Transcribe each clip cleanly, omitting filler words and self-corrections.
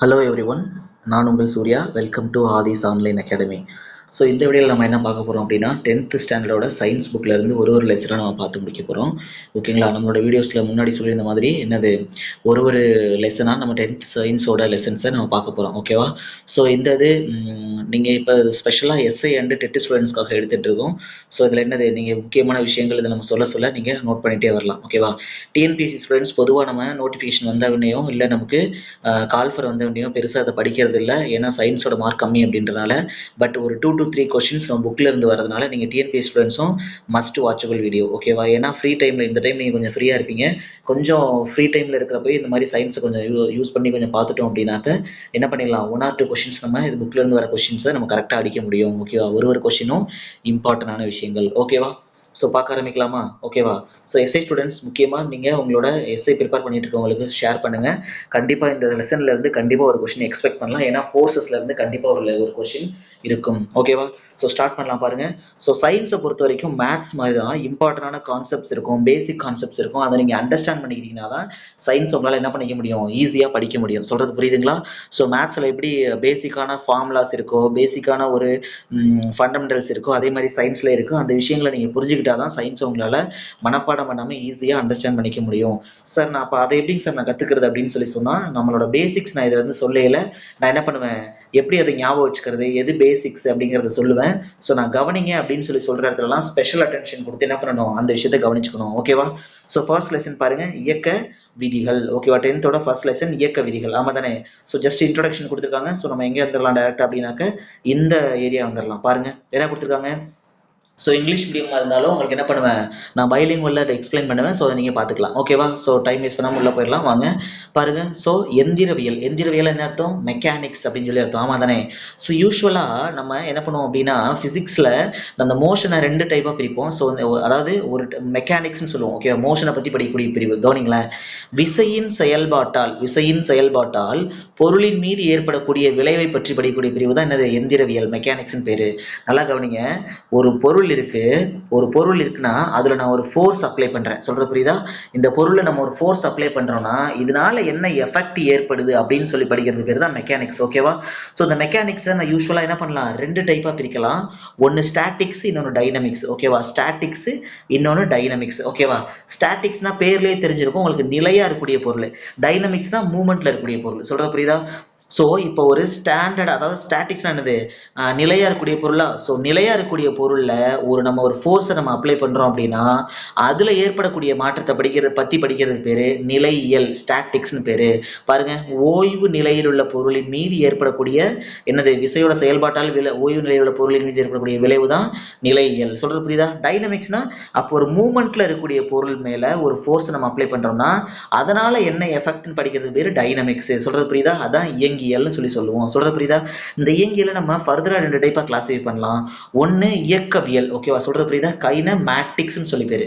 Hello everyone, நான் உங்கள் Surya. Welcome to Aadhis online academy. So இந்த வீடியோவில் நம்ம என்ன பார்க்க போகிறோம் அப்படின்னா 10th ஸ்டாண்டர்டோட சயின்ஸ் புக்கில் இருந்து ஒரு லெசனை நம்ம பார்த்து முடிக்க போகிறோம். ஓகேங்களா? நம்மளோட வீடியோஸில் முன்னாடி சொல்லியிருந்த மாதிரி என்னது ஒரு லெசனாக நம்ம 10th சயின்ஸோட லெசன்ஸை நம்ம பார்க்க போகிறோம். ஓகேவா? ஸோ இந்த இது நீங்கள் இப்போ ஸ்பெஷலாக எஸ்ஐ அண்டு டெட் ஸ்டூடெண்ட்ஸ்க்காக எடுத்துகிட்டு இருக்கோம். ஸோ இதில் என்னது நீங்கள் முக்கியமான விஷயங்கள் இதை நம்ம சொல்ல நீங்கள் நோட் பண்ணிகிட்டே வரலாம். ஓகேவா? டிஎன்பிஎஸ்சி ஸ்டூடெண்ட்ஸ் பொதுவாக நம்ம நோட்டிஃபிகேஷன் வந்தவனையும் இல்லை நமக்கு கால்ஃபர் வந்தவனையும் பெருசாக அதை படிக்கிறது இல்லை, ஏன்னா சயின்ஸோட மார்க் கம்மி அப்படின்றனால. பட் ஒரு 2 to 3 கொஸ்டின்ஸ் நம்ம புக்கில் இருந்து வரதுனால நீங்கள் டிஎன்பிஎஸ் ஸ்டூடெண்ட்ஸும் மஸ்ட் வாட்சபிள் வீடியோ. ஓகேவா? ஏன்னா ஃப்ரீ டைமில் இந்த டைம் நீங்கள் கொஞ்சம் ஃப்ரீயாக இருப்பீங்க. கொஞ்சம் ஃப்ரீ டைமில் இருக்கிறப்ப இந்த மாதிரி சயின்ஸை கொஞ்சம் யூஸ் பண்ணி கொஞ்சம் பார்த்துட்டோம் அப்படின்னாக்க என்ன பண்ணிடலாம், 1 or 2 கொஸ்டின்ஸ் நம்ம இது புக்கில் இருந்து வர கொஸ்டின்ஸை நம்ம கரெக்டாக அடிக்க முடியும். ஓகேவா? ஒரு கொஸ்டினும் இம்பார்ட்டண்டான விஷயங்கள். ஓகேவா? ஸோ பார்க்க ஆரம்பிக்கலாமா? ஓகேவா? ஸோ எஸ்ஐ ஸ்டூடெண்ட்ஸ் முக்கியமாக நீங்கள் உங்களோட எஸ்ஐ ப்ரிப்பேர் பண்ணிட்டு இருக்கவங்களுக்கு ஷேர் பண்ணுங்கள். கண்டிப்பாக இந்த லெசன்ல இருந்து கண்டிப்பாக ஒரு கொஸ்டின் எக்ஸ்பெக்ட் பண்ணலாம். ஏன்னா ஃபோர்ஸஸ்ல இருந்து கண்டிப்பாக ஒரு கொஸ்டின் இருக்கும். ஓகேவா? ஸோ ஸ்டார்ட் பண்ணலாம் பாருங்க. ஸோ சயின்ஸை பொறுத்த வரைக்கும் மேத்ஸ் மாதிரி தான் இம்பார்ட்டண்டான கான்செப்ட்ஸ் இருக்கும், பேசிக் கான்செப்ட்ஸ் இருக்கும். அதை நீங்கள் அண்டர்ஸ்டாண்ட் பண்ணிக்கிட்டீங்கன்னா தான் சயின்ஸ் உங்களால் என்ன பண்ணிக்க முடியும், ஈஸியாக படிக்க முடியும். சொல்றது புரியுதுங்களா? ஸோ மேத்ஸில் எப்படி பேசிக்கான ஃபார்முலாஸ் இருக்கோ, பேசிக்கான ஒரு ஃபண்டமெண்டல்ஸ் இருக்கோ, அதே மாதிரி சயின்ஸில் இருக்கும். அந்த விஷயங்களை நீங்கள் புரிஞ்சுக்கிட்டா தான் சயின்ஸ் உங்களால் மனப்பாடம் பண்ணாமல் ஈஸியாக அண்டர்ஸ்டாண்ட் பண்ணிக்க முடியும். சார் நான் அப்போ அதை எப்படிங்க சார் நான் கற்றுக்கிறது அப்படின்னு சொன்னால், நம்மளோட பேசிக்ஸ் நான் இதை வந்து சொல்லையில் நான் என்ன பண்ணுவேன், எப்படி அதை ஞாபகம் வச்சுக்கிறது, எது பேசிக்ஸ் அப்படிங்கிறத சொல்லுவேன். ஸோ நான் கவனிங்க அப்படின்னு சொல்கிற இடத்துலலாம் ஸ்பெஷல் அட்டென்ஷன் கொடுத்து என்ன பண்ணணும், அந்த விஷயத்தை கவனிச்சுக்கணும். ஓகேவா? ஸோ ஃபர்ஸ்ட் லெசன் பாருங்க, இயக்க விதிகள். ஓகேவா? 10th ஃபர்ஸ்ட் லெசன் இயக்க விதிகள். ஆமா தானே? ஸோ ஜஸ்ட் இன்ட்ரோடக்ஷன் கொடுத்துருக்காங்க. ஸோ நம்ம எங்கே வந்துடலாம் டேரக்டா அப்படின்னாக்க இந்த ஏரியா வந்துடலாம். பாருங்க என்ன கொடுத்துருக்காங்க. ஸோ இங்கிலீஷ் மீடியமாக இருந்தாலும் உங்களுக்கு என்ன பண்ணுவேன், நான் பைலிங்குவல்ல அதை எக்ஸ்பிளைன் பண்ணுவேன். ஸோ அதை நீங்கள் பார்த்துக்கலாம். ஓகேவா? ஸோ டைம் வேஸ்ட் பண்ணாமல் உள்ள போயிடலாம் வாங்க. பாருங்க. ஸோ எந்திரவியல் என்ன அர்த்தம், மெக்கானிக்ஸ் அப்படின்னு சொல்லி அர்த்தம். ஆமாம் தானே? ஸோ யூஸ்வலாக நம்ம என்ன பண்ணுவோம் அப்படின்னா ஃபிசிக்ஸில் அந்த மோஷனை 2 டைப்பாக பிரிப்போம். ஸோ அதாவது ஒரு மெக்கானிக்ஸ்னு சொல்லுவோம். ஓகே, மோஷனை பற்றி படிக்கக்கூடிய பிரிவு கவனிங்களேன். விசையின் செயல்பாட்டால் பொருளின் மீது ஏற்படக்கூடிய விளைவை பற்றி படிக்கக்கூடிய பிரிவு தான் என்னது, எந்திரவியல், மெக்கானிக்ஸ்னு பேரு. நல்லா கவனிங்க. ஒரு பொருள் இருக்குன்னா அதுல நான் ஒரு ஃபோர்ஸ் அப்ளை பண்றேன். சொல்றது புரியுதா? இந்த பொருளை நம்ம ஒரு ஃபோர்ஸ் அப்ளை பண்றோம்னா இதனால என்ன எஃபெக்ட் ஏற்படுது அப்படின்னு சொல்லி படிக்கிறது பேர் தான் மெக்கானிக்ஸ். ஓகேவா? ஸோ இந்த மெக்கானிக்ஸை நான் யூஸ்வலா என்ன பண்ணலாம், 2 டைப்பா பிரிக்கலாம். ஒன்னு ஸ்டாட்டிக்ஸ், இன்னொன்று டைனமிக்ஸ். ஓகேவா? ஸ்டாட்டிக்ஸ், இன்னொன்று டைனமிக்ஸ். ஓகேவா? ஸ்டாட்டிக்ஸ்னா பேர்லயே தெரிஞ்சிருக்கும் உங்களுக்கு, நிலையா இருக்கக்கூடிய பொருள். டைனமிக்ஸ்னா மூவ்மெண்ட்ல இருக்கக்கூடிய பொருள். சொல்றது புரியுதா? ஸோ இப்போ ஒரு ஸ்டாண்டர்ட், அதாவது ஸ்டாட்டிக்ஸ்னா என்னது, நிலையா இருக்கக்கூடிய பொருளா. ஸோ நிலையா இருக்கக்கூடிய பொருள்ல நம்ம ஒரு ஃபோர்ஸை நம்ம அப்ளை பண்றோம் அப்படின்னா அதுல ஏற்படக்கூடிய மாற்றத்தை படிக்கிறதுக்கு பேரு நிலையியல், ஸ்டாட்டிக்ஸ்னு பேரு. பாருங்க, ஓய்வு நிலையில் உள்ள பொருளின் மீது ஏற்படக்கூடிய என்னது, விசையோட செயல்பாட்டால் ஓய்வு நிலையில் உள்ள பொருளின் மீது ஏற்படக்கூடிய விளைவு தான் நிலையியல். சொல்றது புரியுதா? டைனமிக்ஸ்னா அப்போ ஒரு மூவ்மெண்ட்ல இருக்கக்கூடிய பொருள் மேல ஒரு ஃபோர்ஸ் நம்ம அப்ளை பண்றோம்னா அதனால என்ன எஃபெக்ட்னு படிக்கிறது பேரு டைனமிக்ஸ். சொல்றது புரியுதா? அதான் இயங்கியல்னு சொல்லுவோம். சொல்றது புரியுதா? இந்த இயங்கியலை நம்ம ஃபர்தரா 2 டைப்பா கிளாசிஃபை பண்ணலாம். ஒன்னு இயக்கவியல். ஓகேவா? சொல்றது புரியுதா? கைனமேட்டிக்ஸ்னு சொல்லி பேரு.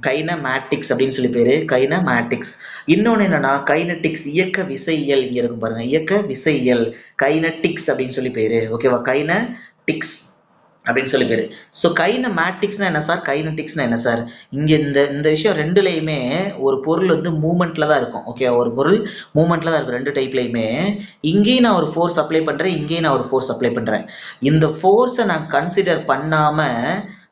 கைனமேட்டிக்ஸ் அப்படின்னு சொல்லி பேரு, கைனமேட்டிக்ஸ். இன்னொன்னு என்னன்னா கைனட்டிக்ஸ், இயக்க விசையியல். இங்க இருக்கும் பாருங்க, இயக்க விசையியல், கைனட்டிக்ஸ் அப்படின்னு சொல்லி பேரு. ஓகேவா? கைனடிக்ஸ் அப்படின்னு சொல்லி பேரு. ஸோ கைனமேட்டிக்ஸ்னா என்ன சார், கைனட்டிக்ஸ்னா என்ன சார்? இங்க இந்த விஷயம் ரெண்டுலையுமே ஒரு பொருள் வந்து மூவ்மெண்ட்ல தான் இருக்கும். ஓகே, ஒரு பொருள் மூவ்மெண்ட்ல தான் இருக்கும் 2 டைப்லையுமே. இங்கேயும் நான் ஒரு ஃபோர்ஸ் அப்ளை பண்றேன், இங்கேயும் நான் ஒரு ஃபோர்ஸ் அப்ளை பண்றேன். இந்த ஃபோர்ஸை நான் கன்சிடர் பண்ணாம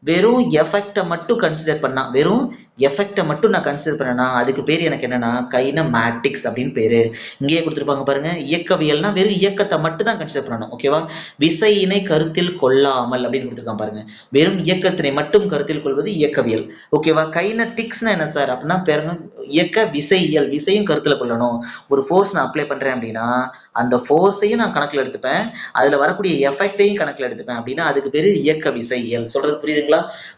வெறும் எஃபெக்டை மட்டும் கன்சிடர் பண்ணா, வெறும் எஃபெக்டை மட்டும் நான் கன்சிடர் பண்ணேன்னா அதுக்கு பேர் எனக்கு என்னன்னா கைனமேட்டிக்ஸ் அப்படின்னு பேரு. இங்கேயே கொடுத்துருப்பாங்க பாருங்க, இயக்கவியல்னா வெறும் இயக்கத்தை மட்டும் தான் கன்சிடர் பண்ணணும். ஓகேவா? விசையினை கருத்தில் கொள்ளாமல் அப்படின்னு கொடுத்துருக்காங்க பாருங்க, வெறும் இயக்கத்தினை மட்டும் கருத்தில் கொள்வது இயக்கவியல். ஓகேவா? கைனட்டிக்ஸ்னா என்ன சார் அப்படின்னா பாருங்க, இயக்க விசையியல், விசையும் கருத்துல கொள்ளணும். ஒரு ஃபோர்ஸ் நான் அப்ளை பண்றேன் அப்படின்னா அந்த ஃபோர்ஸையும் நான் கணக்கில் எடுத்துப்பேன், அதுல வரக்கூடிய எஃபெக்டையும் கணக்கில் எடுத்துப்பேன். அப்படின்னா அதுக்கு பேரு இயக்க விசையியல். சொல்றது புரியுதுங்களா?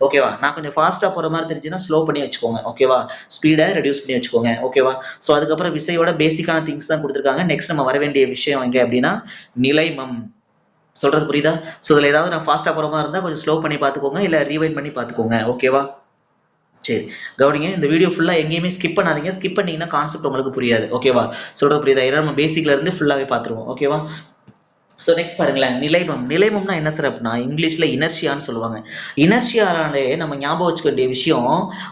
ஓகேவா? நான் கொஞ்சம் ஃபாஸ்டா போற மாதிரி தெரிஞ்சுன்னா ஸ்லோ பண்ணி வச்சுக்கோங்க. ஓகேவா? ஸ்பீடை ரெடியூஸ் பண்ணி வச்சுக்கோங்க. ஓகேவா? ஸோ அதுக்கப்புறம் விசையோட பேசிக்கான திங்ஸ் தான் கொடுத்துருக்காங்க. நெக்ஸ்ட் நம்ம வர வேண்டிய விஷயம் எங்க அப்படின்னா நிலைமம். சொல்றது புரியுதா? ஸோ இதுல ஏதாவது நான் ஃபாஸ்டா போற மாதிரி இருந்தா கொஞ்சம் ஸ்லோ பண்ணி பார்த்துக்கோங்க, இல்ல ரீவைண்ட் பண்ணி பார்த்துக்கோங்க. ஓகேவா? சரி, கவனிங்க. இந்த வீடியோ ஃபுல்லா எங்கேயுமே ஸ்கிப் பண்ணாதீங்க. ஸ்கிப் பண்ணீங்கன்னா கான்செப்ட் உங்களுக்கு புரியாது. ஓகேவா? சொல்றது புரியுதா? ஏன்னா நம்ம பேசிக்ல இருந்து ஃபுல்லாவே பார்த்துருவோம். ஓகேவா? ஸோ நெக்ஸ்ட் பாருங்களேன், நிலைமம். நிலைமம்னா என்ன சார் அப்படின்னா இங்கிலீஷ்ல இனர்ஷியான்னு சொல்லுவாங்க. இனர்ஷியாலே நம்ம ஞாபகம் வச்சுக்க வேண்டிய விஷயம்,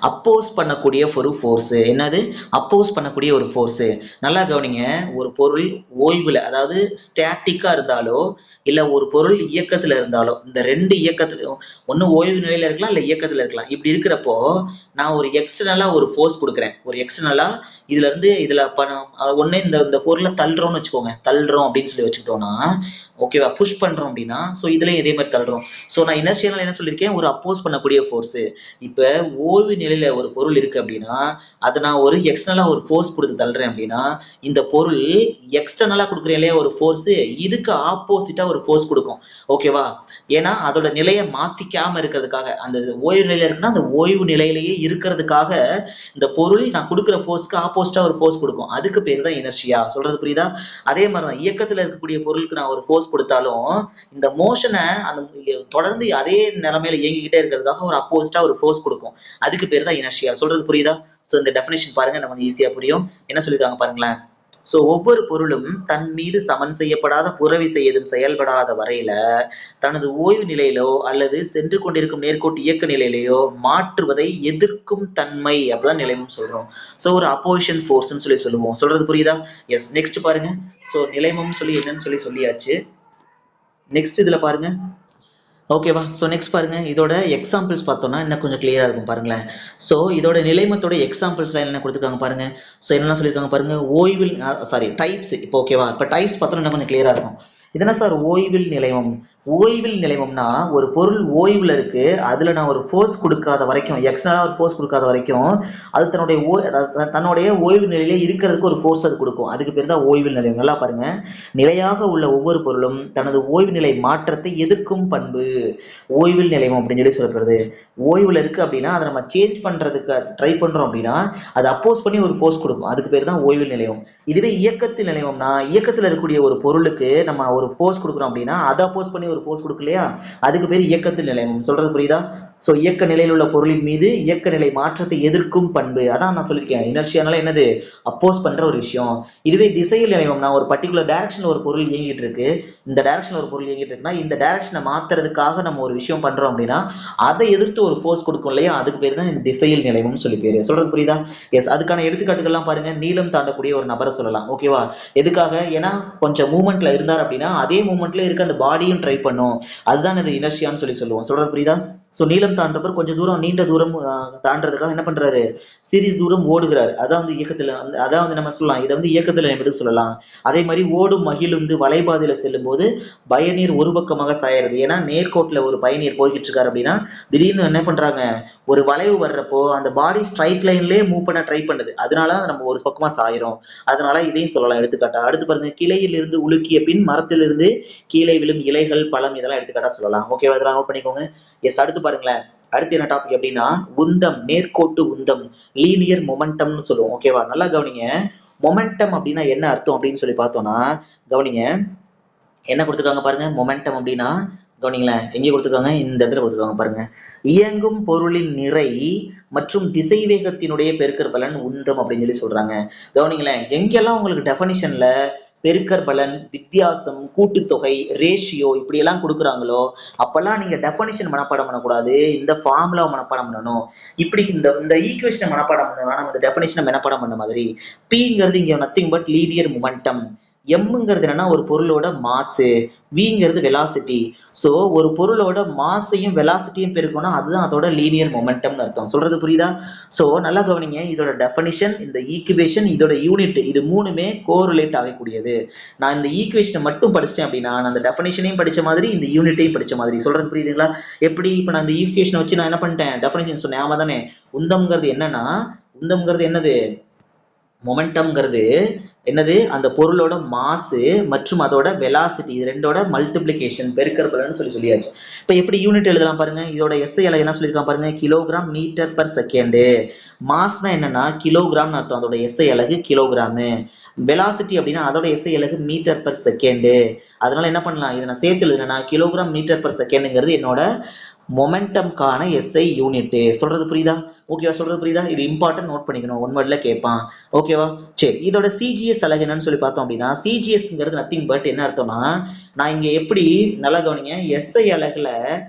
அப்போஸ் பண்ணக்கூடிய ஒரு ஃபோர்ஸ். என்னது? அப்போஸ் பண்ணக்கூடிய ஒரு ஃபோர்ஸ். நல்லா கவனிங்க. ஒரு பொருள் ஓய்வுல, அதாவது ஸ்டாட்டிக்கா இருந்தாலோ இல்ல ஒரு பொருள் இயக்கத்துல இருந்தாலோ, இந்த ரெண்டு இயக்கத்துலயும் ஒண்ணு ஓய்வு நிலையில இருக்கலாம் இல்ல இயக்கத்துல இருக்கலாம். இப்படி இருக்கிறப்போ நான் ஒரு எக்ஸ்டர்னலா ஒரு ஃபோர்ஸ் கொடுக்குறேன். ஒரு எக்ஸ்டர்னலா இதுல இருந்து இதுல பணம் ஒண்ணு இந்த இந்த பொருளை தள்ளுறோம்னு வச்சுக்கோங்க. தள்ளுறோம் அப்படின்னு சொல்லி வச்சுக்கிட்டோம்னா, ஓகேவா, புஷ் பண்றோம் அப்படின்னா, ஸோ இதுலயும் இதே மாதிரி தள்ளுறோம். ஸோ நான் இனர்ஷியல் என்ன சொல்லியிருக்கேன், ஒரு அப்போஸ் பண்ணக்கூடிய ஃபோர்ஸ். இப்ப ஓய்வு நிலையில ஒரு பொருள் இருக்கு அப்படின்னா அதை நான் ஒரு எக்ஸ்டர்னலா ஒரு ஃபோர்ஸ் கொடுத்து தள்ளுறேன் அப்படின்னா, இந்த பொருள் எக்ஸ்டர்னலா கொடுக்குறேன் இல்லையா ஒரு ஃபோர்ஸ், இதுக்கு ஆப்போசிட்டா ஒரு ஃபோர்ஸ் கொடுக்கும். ஓகேவா? ஏன்னா அதோட நிலையை மாத்திக்காம இருக்கிறதுக்காக, அந்த ஓய்வு நிலையில இருக்குன்னா அந்த ஓய்வு நிலையிலேயே இருக்கிறதுக்காக இந்த பொருள் நான் கொடுக்குற ஃபோர்ஸ்க்கு ஆப்போசிட்டா ஒரு ஃபோர்ஸ் கொடுக்கும். அதுக்கு பேர் தான் இனர்ஷியா. சொல்றது புரியுதா? அதே மாதிரிதான் இயக்கத்துல இருக்கக்கூடிய பொருளுக்கு நான் ஒரு ஃபோர்ஸ் கொடுத்தாலும் இந்த மோஷனை அந்த தொடர்ந்து அதே நிலைமையில இயங்கிக்கிட்டே இருக்கிறதுக்காக ஒரு அப்போசிட்டா ஒரு ஃபோர்ஸ் கொடுக்கும். அதுக்கு பேர் தான் இனர்ஷியா. சொல்றது புரியுதா? ஸோ இந்த டெஃபினேஷன் பாருங்க, நமக்கு ஈஸியா புரியும். என்ன சொல்லியிருக்காங்க பாருங்களேன். ஸோ ஒவ்வொரு பொருளும் தன் மீது சமன் செய்யப்படாத புறவிசை எதுவும் செயல்படாத வரையில தனது ஓய்வு நிலையிலோ அல்லது சென்று கொண்டிருக்கும் நேர்கோட்டு இயக்க நிலையிலேயோ மாற்றுவதை எதிர்க்கும் தன்மை, அப்படிதான் நிலைமம் சொல்றோம். ஸோ ஒரு அப்போசிஷன் ஃபோர்ஸ்ன்னு சொல்லி சொல்லுவோம். சொல்றது புரியுதா? எஸ். நெக்ஸ்ட் பாருங்க. ஸோ நிலைமம் சொல்லி என்னன்னு சொல்லியாச்சு. நெக்ஸ்ட் இதுல பாருங்க. ஓகேவா? ஸோ நெக்ஸ்ட் பாருங்க, இதோட எக்ஸாம்பிள்ஸ் பார்த்தோம்னா இன்னும் கொஞ்சம் கிளியரா இருக்கும் பாருங்களேன். ஸோ இதோட நிலைமத்தோட எக்ஸாம்பிள்ஸ்லாம் என்ன கொடுத்துருக்காங்க பாருங்க. ஸோ என்னெல்லாம் சொல்லியிருக்காங்க பாருங்க. ஓய்வில் சாரி டைப்ஸ். இப்போ ஓகேவா? இப்போ டைப்ஸ் பார்த்தோம்னா இன்னும் கொஞ்சம் கிளியரா இருக்கும். இதென்ன சார் ஓய்வில் நிலைமம்? ஓய்வில் நிலைமம்னா ஒரு பொருள் ஓய்வுல இருக்கு, அதுல நான் ஒரு ஃபோர்ஸ் கொடுக்காத வரைக்கும், எக்ஸ்டர்னலா ஒரு ஃபோர்ஸ் கொடுக்காத வரைக்கும் அது தன்னுடைய ஓய்வு நிலையிலே இருக்கிறதுக்கு ஒரு ஃபோர்ஸ் அது கொடுக்கும். அதுக்கு பேர் தான் ஓய்வில் நிலையம். நல்லா பாருங்க. நிலையாக உள்ள ஒவ்வொரு பொருளும் தனது ஓய்வு நிலை மாற்றத்தை எதிர்க்கும் பண்பு ஓய்வில் நிலையம் அப்படின்னு சொல்லி சொல்லப்படுறது. ஓய்வுல இருக்கு அப்படின்னா அதை நம்ம சேஞ்ச் பண்றதுக்கு ட்ரை பண்றோம் அப்படின்னா அது அப்போஸ் பண்ணி ஒரு ஃபோர்ஸ் கொடுக்கும். அதுக்கு பேர் தான் ஓய்வில் நிலையம். இதுவே இயக்கத்தில் நிலையம்னா இயக்கத்துல இருக்கக்கூடிய ஒரு பொருளுக்கு நம்ம ஒரு ஃபோர்ஸ் கொடுக்குறோம் அப்படின்னா அதை அப்போஸ் பண்ணி ஒரு ஃபோர்ஸ் கொடுக்கலையா, அதுக்கு பேர் இயக்கத்தில் நிலையம். சொல்றது புரியுதா? ஸோ இயக்க நிலையில் உள்ள பொருளின் மீது இயக்க நிலை மாற்றத்தை எதிர்க்கும் பண்பு, அதான் நான் சொல்லியிருக்கேன். இனர்ஷியானால என்னது? அப்போஸ் பண்ற ஒரு விஷயம். இதுவே திசையில் நிலையம்னா ஒரு பர்டிகுலர் டைரக்ஷன்ல ஒரு பொருள் இயங்கிட்டு இருக்கு, இந்த டைரக்ஷன்ல ஒரு பொருள் இயங்கிட்டு இருக்குன்னா இந்த டைரக்ஷனை மாத்துறதுக்காக நம்ம ஒரு விஷயம் பண்றோம் அப்படின்னா அதை எதிர்த்து ஒரு ஃபோர்ஸ் கொடுக்கும் இல்லையா, அதுக்கு பேர் தான் இந்த திசையில் நிலையம்னு சொல்லி பேரு. சொல்றது புரியுதா? எஸ். அதுக்கான எடுத்துக்காட்டுகள்லாம் பாருங்க. நீளம் தாண்டக்கூடிய ஒரு நபரை சொல்லலாம். ஓகேவா? எதுக்காக? ஏன்னா கொஞ்சம் மூவ்மெண்ட்ல இருந்தார் அப்படின்னா அதே மூவ்மெண்ட்ல இருக்க அந்த பாடியும் ட்ரை பண்ணும். அதுதான் இது இனர்ஷியான்னு சொல்லி சொல்லுவோம். சொல்றது புரியுதா? ஸோ நீளம் தாண்டவர் கொஞ்சம் தூரம், நீண்ட தூரம் தாண்டறதுக்காக என்ன பண்றாரு, சிறிது தூரம் ஓடுகிறாரு. அதான் வந்து இயக்கத்துல, அதான் வந்து நம்ம சொல்லலாம், இதை வந்து இயக்கத்துல நிமிடம் சொல்லலாம். அதே மாதிரி ஓடும் மகிழுந்து வலைபாதையில செல்லும் போது பயனீர் ஒரு பக்கமாக சாயறது. ஏன்னா நேர்கோட்டுல ஒரு பயணியர் போய்கிட்டு இருக்காரு அப்படின்னா திடீர்னு என்ன பண்றாங்க, ஒரு வளைவு வர்றப்போ அந்த பாடி ஸ்ட்ரைட் லைன்லயே மூவ் பண்ண ட்ரை பண்ணுது, அதனால நம்ம ஒரு பக்கமா சாயிரும். அதனால இதையும் சொல்லலாம் எடுத்துக்காட்டா. அடுத்து பாருங்க, கிளையில் இருந்து உலுக்கிய பின் மரத்திலிருந்து கீழே விழும் இலைகள் பழம், இதெல்லாம் எடுத்துக்காட்டா சொல்லலாம். ஓகேவா? இதெல்லாம் நோட் பண்ணிக்கோங்க. எஸ். அடுத்து பாருங்களேன். அடுத்து என்ன டாபிக் அப்படின்னா உந்தம், நேர்கோட்டு உந்தம், லீனியர் மொமெண்டம்னு சொல்லுவோம். ஓகேவா? நல்லா கவனிங்க. மொமெண்டம் அப்படின்னா என்ன அர்த்தம் அப்படின்னு சொல்லி பார்த்தோம்னா, கவனிங்க என்ன கொடுத்துருக்காங்க பாருங்க. மொமெண்டம் அப்படின்னா கவனிங்களேன், எங்கே கொடுத்துருக்காங்க, இந்த இடத்துல கொடுத்துருக்காங்க பாருங்க. இயங்கும் பொருளின் நிறை மற்றும் திசைவேகத்தினுடைய பெருக்கற் பலன் உந்தம் அப்படின்னு சொல்லி சொல்றாங்க. கவனிங்களேன், எங்கெல்லாம் உங்களுக்கு டெஃபனிஷன்ல பெருக்கற் பலன், வித்தியாசம், கூட்டுத்தொகை, ரேஷியோ இப்படி எல்லாம் கொடுக்குறாங்களோ அப்பெல்லாம் நீங்க டெஃபனிஷன் மனப்பாடம் பண்ணக்கூடாது, இந்த ஃபார்முலா மனப்பாடம் பண்ணணும். இப்படி இந்த இந்த ஈக்குவேஷனை மனப்பாடம் பண்ணணும். நம்ம இந்த டெஃபனிஷனை மனப்பாடம் பண்ண மாதிரி பிங்கிறது இங்க நத்திங் பட் லீனியர் மொமெண்டம், எம்ங்கிறது என்னன்னா ஒரு பொருளோட மாசு, விங்கிறது வெலாசிட்டி. ஸோ ஒரு பொருளோட மாசையும் வெலாசிட்டியும் பெருக்கணும், அதுதான் அதோட லீனியர் மொமெண்டம்னு அர்த்தம். சொல்றது புரியுதா? ஸோ நல்லா கவனிங்க. இதோட டெஃபனிஷன், இந்த ஈக்குவேஷன், இதோட யூனிட், இது மூணுமே கோரிலேட் ஆகக்கூடியது. நான் இந்த ஈக்குவேஷனை மட்டும் படிச்சிட்டேன் அப்படின்னா நான் அந்த டெஃபனிஷனையும் படிச்ச மாதிரி இந்த யூனிட்டையும் படிச்ச மாதிரி. சொல்றது புரியுதுங்களா? எப்படி இப்போ நான் இந்த ஈக்குவேஷனை வச்சு நான் என்ன பண்ணிட்டேன், டெஃபனிஷன் சொன்னேன். ஆமா தானே? உந்தம்ங்கிறது என்னன்னா, உந்தம்ங்கிறது என்னது, மொமெண்டம்ங்கிறது என்னது, அந்த பொருளோட மாசு மற்றும் அதோட வெலாசிட்டி, இது ரெண்டோட மல்டிப்ளிகேஷன், பெருக்கற்பலன்னு சொல்லியாச்சு. இப்போ எப்படி யூனிட் எழுதலாம் பாருங்க. இதோட எஸ்ஐ அலகு என்ன சொல்லியிருக்கான் பாருங்க, கிலோகிராம் மீட்டர் பர் செகண்ட். மாஸ்னா என்னன்னா கிலோகிராம் அர்த்தம், அதோட எஸ்ஐ அலகு கிலோகிராமு. வெலாசிட்டி அப்படின்னா அதோட எஸ்ஐ அலகு மீட்டர் பர் செகண்ட். அதனால என்ன பண்ணலாம், இதை நான் சேர்த்து எழுதுனா கிலோகிராம் மீட்டர் பர் செகண்ட்ங்கிறது என்னோட மொமெண்டம்கான எஸ்ஐ யூனிட். சொல்றது புரியுதா? ஓகேவா? சொல்றது புரியுதா? இது இம்பார்ட்டன்ட், நோட் பண்ணிக்கணும், ஒன் வேர்ட்ல கேட்பான். ஓகேவா? சரி, இதோட சிஜிஎஸ் அலகு என்னன்னு சொல்லி பார்த்தோம் அப்படின்னா, சிஜிஎஸ்ங்கிறது நத்திங் பட் என்ன அர்த்தம்னா, நான் இங்க எப்படி நல்லா கவனிங்க, எஸ்ஐ அலகுல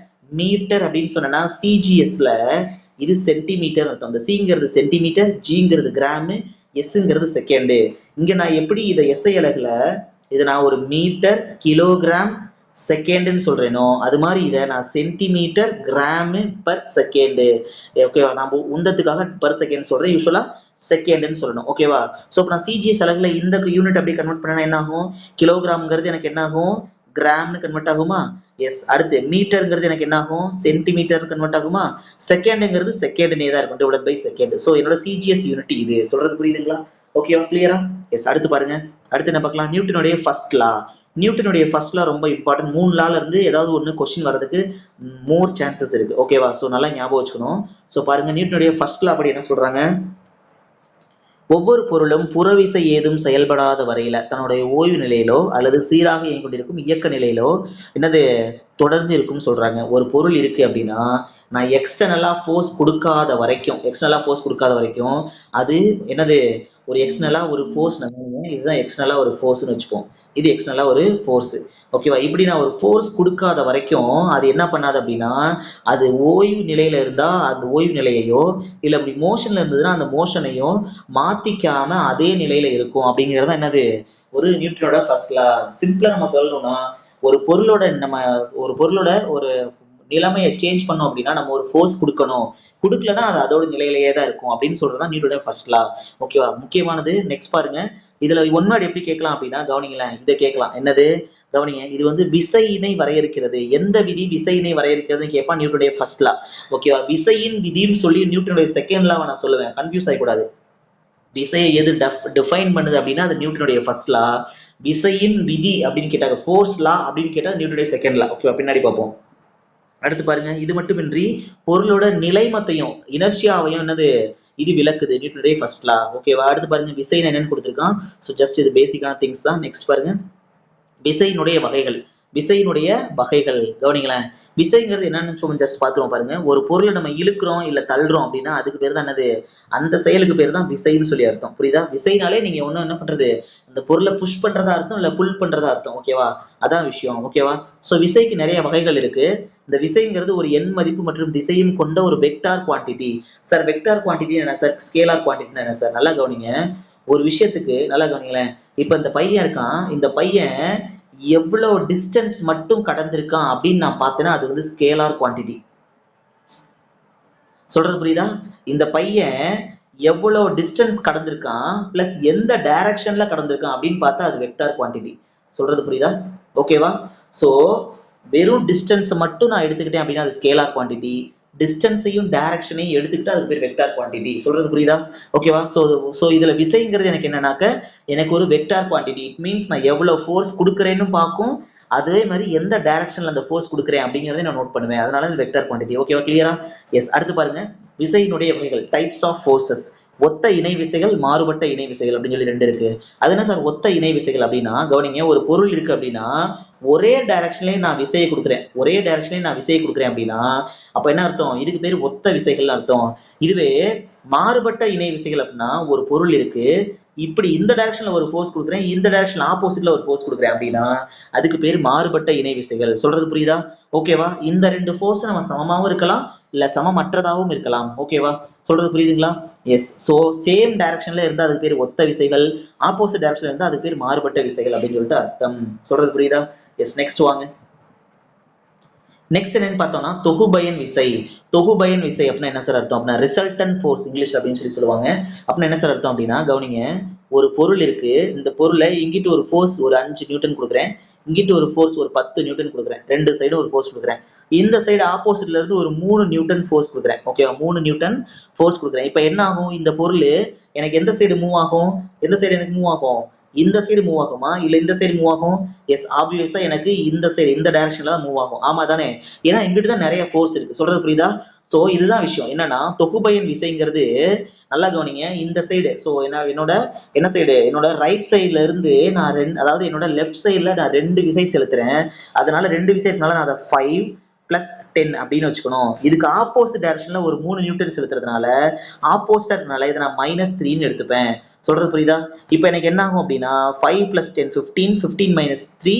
மீட்டர் அப்படின்னு சொன்னா சிஜிஎஸ்ல இது சென்டிமீட்டர் அர்த்தம். இந்த சிங்கிறது சென்டிமீட்டர், ஜிங்கிறது கிராம், எஸ்ங்கிறது செகண்ட். இங்க நான் எப்படி இதை எஸ்ஐ அலகுல இதை நான் ஒரு மீட்டர், கிலோகிராம், செகண்ட்னு சொல்றேனோ அது மாதிரி இதை நான் சென்டிமீட்டர், கிராம் பர் செகண்ட். ஓகேவா? நான் உந்தத்துக்காக பர் செகண்ட் சொல்றேன், யூஸ்வலா செகண்ட்னு சொல்லணும். ஓகேவா? ஸோ இப்போ நான் சிஜிஎஸ் அலகுல இந்த யூனிட் அப்படி கன்வெர்ட் பண்ணா என்ன ஆகும், கிலோகிராம்ங்கிறது எனக்கு என்ன ஆகும், கிராம்னு கன்வெர்ட் ஆகுமா? எஸ். அடுத்து மீட்டர்ங்கிறது எனக்கு என்ன ஆகும், சென்டிமீட்டர் கன்வெர்ட் ஆகுமா? செகண்ட்ங்கிறது செகண்ட்னே தான் இருக்கும், டிவைட் பை செகண்ட். ஸோ என்னோட சிஜிஎஸ் யூனிட் இது. சொல்றது புரியுதுங்களா? ஓகேவா? கிளியரா? எஸ். அடுத்து பாருங்க, அடுத்து என்ன பார்க்கலாம், நியூட்டனுடைய ஃபர்ஸ்ட் லா. நியூட்டனுடைய ஃபர்ஸ்ட் லா ரொம்ப இம்பார்ட்டன்ட். 3 லால இருந்து ஏதாவது ஒன்று கொஸ்டின் வரதுக்கு மோர் சான்சஸ் இருக்கு. ஓகேவா? ஸோ நல்லா ஞாபகம் வச்சுக்கணும். ஸோ பாருங்க, நியூட்டனுடைய ஃபர்ஸ்ட் லா அப்படி என்ன சொல்றாங்க, ஒவ்வொரு பொருளும் புறவிசை ஏதும் செயல்படாத வரையில தன்னுடைய ஓய்வு நிலையிலோ அல்லது சீராக இயங்கிக் கொண்டிருக்கும் இயக்க நிலையிலோ என்னது தொடர்ந்து இருக்கும்னு சொல்றாங்க. ஒரு பொருள் இருக்கு அப்படின்னா நான் எக்ஸ்டர்னலா ஃபோர்ஸ் கொடுக்காத வரைக்கும் அது என்னது, ஒரு எக்ஸ்டர்னலா ஒரு ஃபோர்ஸ், இதுதான் எக்ஸ்டர்னலா ஒரு ஃபோர்ஸ்னு வச்சுப்போம், இது எக்ஸ்டர்னலா ஒரு ஃபோர்ஸ். ஓகேவா? இப்படி நான் ஒரு ஃபோர்ஸ் கொடுக்காத வரைக்கும் அது என்ன பண்ணாது அப்படின்னா, அது ஓய்வு நிலையில இருந்தா அந்த ஓய்வு நிலையையோ இல்ல அப்படி மோஷன்ல இருந்ததுன்னா அந்த மோஷனையோ மாத்திக்காம அதே நிலையில இருக்கும். அப்படிங்கிறது என்னது, ஒரு நியூட்டனோட ஃபர்ஸ்ட் லா. சிம்பிளா நம்ம சொல்லணும்னா, ஒரு பொருளோட ஒரு நிலைமையை சேஞ்ச் பண்ணோம் அப்படின்னா நம்ம ஒரு ஃபோர்ஸ் கொடுக்கணும், கொடுக்கலன்னா அது அதோட நிலையிலேயே தான் இருக்கும் அப்படின்னு சொல்றதுதான் நியூட்டனோட ஃபர்ஸ்ட் லா. ஓகேவா? முக்கியமானது. நெக்ஸ்ட் பாருங்க, இதுல ஒன் வேர்ட் எப்படி கேட்கலாம் அப்படின்னா, கவனிங்களேன், இதை கேட்கலாம். என்னது, கவனிங்க, இது வந்து விசையினை வரையறுக்கிறது. எந்த விதி விசையினை வரையறுக்கிறதுன்னு கேட்பான், நியூட்டனுடைய ஃபர்ஸ்ட் லா. ஓகேவா? விசையின் விதின்னு சொல்லி நியூட்டனுடைய செகண்ட் லாவை நான் சொல்லுவேன், கன்ஃபியூஸ் ஆகக்கூடாது. விசையை எது டிஃபைன் பண்ணுது அப்படின்னா அது நியூட்டனுடைய ஃபர்ஸ்ட் லா. விசையின் விதி அப்படின்னு கேட்டாங்க, ஃபோர்ஸ் லா அப்படின்னு கேட்டா நியூட்டனுடைய செகண்ட் லா. ஓகேவா? பின்னாடி பார்ப்போம். அடுத்து பாருங்க, இது மட்டுமின்றி பொருளோட நிலைமத்தையும் இனர்ஷியாவையும் என்னது இது விளக்குது, நியூட்டனுடைய ஃபர்ஸ்ட் லா. ஓகேவா? அடுத்து பாருங்க, விசைன்னு என்னன்னு கொடுத்துருக்கான். ஸோ ஜஸ்ட் இது பேசிக்கான திங்ஸ் தான். நெக்ஸ்ட் பாருங்க, விசையினுடைய வகைகள். விசையினுடைய வகைகள் கவனிங்களேன். விசைங்கிறது என்னன்னு சொல்லி ஜஸ்ட் பார்த்துருவோம் பாருங்க. ஒரு பொருளை நம்ம இழுக்கிறோம் இல்ல தள்ளுறோம் அப்படின்னா அதுக்கு பேர் தான் என்னது, அந்த செயலுக்கு பேர் தான் விசைன்னு சொல்லி அர்த்தம். புரியுதா? விசைனாலே நீங்க ஒண்ணு என்ன பண்றது, அந்த பொருளை புஷ் பண்றதா அர்த்தம் இல்ல புல் பண்றதா அர்த்தம். ஓகேவா? அதான் விஷயம். ஓகேவா? சோ விசைக்கு நிறைய வகைகள் இருக்கு. இந்த விசைங்கிறது ஒரு எண் மதிப்பு மற்றும் திசையும் கொண்ட ஒரு vector quantity. Sir vector quantity என்ன சார், ஸ்கேலார் குவான்டிட்டி என்ன சார்? நல்லா கவனிங்க, ஒரு விஷயத்துக்கு நல்லா கவனிங்களேன். இப்ப இந்த பையன் இருக்கான், இந்த பையன் எவ்வளவு டிஸ்டன்ஸ் மட்டும் கடந்திருக்கான் அப்படின்னு நான் பார்த்தேன்னா அது வந்து ஸ்கேலார் குவான்டிட்டி. சொல்றது புரியுதா? இந்த பையன் எவ்வளவு டிஸ்டன்ஸ் கடந்திருக்கான் பிளஸ் எந்த டைரக்ஷன்ல கடந்திருக்கான் அப்படின்னு பார்த்தா அது வெக்டார் குவான்டிட்டி. சொல்றது புரியுதா? ஓகேவா? சோ வெறும் டிஸ்டன்ஸ் மட்டும் நான் எடுத்துக்கிட்டேன் அப்படின்னா அது ஸ்கேலார் குவான்டிட்டி, டிஸ்டன்ஸையும் டைரக்ஷனையும் எடுத்துக்கிட்டு அதுக்கு பேர் வெக்டார் குவான்டிட்டி. சொல்றது புரியுதா? ஓகேவா? சோ இதுல விசைங்கிறது எனக்கு என்னன்னாக்க எனக்கு ஒரு வெக்டார் குவான்டிட்டி. இட் மீன்ஸ் நான் எவ்வளவு ஃபோர்ஸ் கொடுக்குறேன்னு பார்க்கும், அதே மாதிரி எந்த டைரக்ஷன்ல அந்த ஃபோர்ஸ் கொடுக்குறேன் அப்படிங்கறதை நான் நோட் பண்ணுவேன். அதனால இது வெக்டார் குவான்டிட்டி. ஓகேவா? கிளியரா? எஸ். அடுத்து பாருங்க, விசையினுடைய வகைகள், டைப்ஸ் ஆஃப் ஃபோர்சஸ். ஒத்த இணை விசைகள், மாறுபட்ட இணை விசைகள் அப்படின்னு சொல்லி 2 இருக்கு. அது என்ன சார் ஒத்த இணை விசைகள் அப்படின்னா, கவனிங்க, ஒரு பொருள் இருக்கு அப்படின்னா ஒரே டைரக்ஷன்லயே நான் விசையை கொடுக்குறேன் அப்படின்னா அப்ப என்ன அர்த்தம், இதுக்கு பேர் ஒத்த விசைகள் அர்த்தம். இதுவே மாறுபட்ட இணை விசைகள் அப்படின்னா, ஒரு பொருள் இருக்கு, இப்படி இந்த டைரக்ஷன்ல ஒரு ஃபோர்ஸ் கொடுக்குறேன், இந்த டைரக்ஷன் ஆப்போசிட்ல ஒரு ஃபோர்ஸ் கொடுக்குறேன் அப்படின்னா அதுக்கு பேர் மாறுபட்ட இணை விசைகள். சொல்றது புரியுதா? ஓகேவா? இந்த 2 ஃபோர்ஸ் நம்ம சமமாகவும் இருக்கலாம் இல்ல சமமற்றதாகவும் இருக்கலாம். ஓகேவா? சொல்றது புரியுதுங்களா? எஸ். சோ சேம் டைரக்ஷன்ல இருந்தா அதுக்கு பேர் ஒத்த விசைகள், ஆப்போசிட் டைரக்ஷன்ல இருந்தா அதுக்கு பேர் மாறுபட்ட விசைகள் அப்படின்னு சொல்லிட்டு அர்த்தம். சொல்றது புரியுதா? எஸ். நெக்ஸ்ட் வாங்க. நெக்ஸ்ட் என்னன்னு பார்த்தோம்னா தொகுபயன் விசை. தொகுபயன் விசை அப்படின்னா என்ன சார் அர்த்தம் அப்படின்னா ரிசல்டன்ட் ஃபோர்ஸ் இங்கிலீஷ் அப்படின்னு சொல்லி சொல்லுவாங்க. அப்படின்னா என்ன சார் அர்த்தம் அப்படின்னா, கவனிங்க, ஒரு பொருள் இருக்கு, இந்த பொருளை இங்கிட்டு ஒரு ஃபோர்ஸ் ஒரு 5 நியூட்டன் கொடுக்குறேன், இங்கிட்டு ஒரு ஃபோர்ஸ் ஒரு 10 நியூட்டன் கொடுக்குறேன், 2 சைடும் ஒரு ஃபோர்ஸ் கொடுக்குறேன். இந்த சைடு ஆப்போசிட்ல இருந்து ஒரு 3 நியூட்டன் ஃபோர்ஸ் கொடுக்குறேன். ஓகேவா? 3 நியூட்டன் ஃபோர்ஸ் கொடுக்குறேன். இப்போ என்ன ஆகும், இந்த பொருள் எனக்கு எந்த சைடு மூவ் ஆகும், எந்த சைடு எனக்கு மூவ் ஆகும், இந்த சைடு மூவ் ஆகுமா இல்ல இந்த சைடு மூவ் ஆகும்? எஸ், ஆப்வியஸா எனக்கு இந்த சைடு இந்த டைரக்ஷன்ல தான் மூவ் ஆகும். ஆமா தானே? ஏன்னா இங்கிட்டு தான் நிறைய ஃபோர்ஸ் இருக்கு. சொல்றது புரியுதா? சோ இதுதான் விஷயம். என்னன்னா தொகுபயன் விசைங்கிறது, நல்லா கவனிங்க, இந்த சைடு. சோ என்னோட என்ன சைடு, என்னோட ரைட் சைடுல இருந்து நான் அதாவது என்னோட லெஃப்ட் சைடுல நான் 2 விசை செலுத்துறேன். அதனால 2 விசை இருக்கனால நான் அதை 5 பிளஸ் 10 அப்படின்னு வச்சுக்கணும். இதுக்கு ஆப்போசிட் டைரக்ஷன்ல ஒரு 3 நியூட்டன் செலுத்துறதுனால ஆப்போசிட்டா இருக்கனால இதை நான் -3ன்னு எடுத்துப்பேன். சொல்றது புரியுதா? இப்போ எனக்கு என்ன ஆகும் அப்படின்னா 5 + 10 15, 15 - 3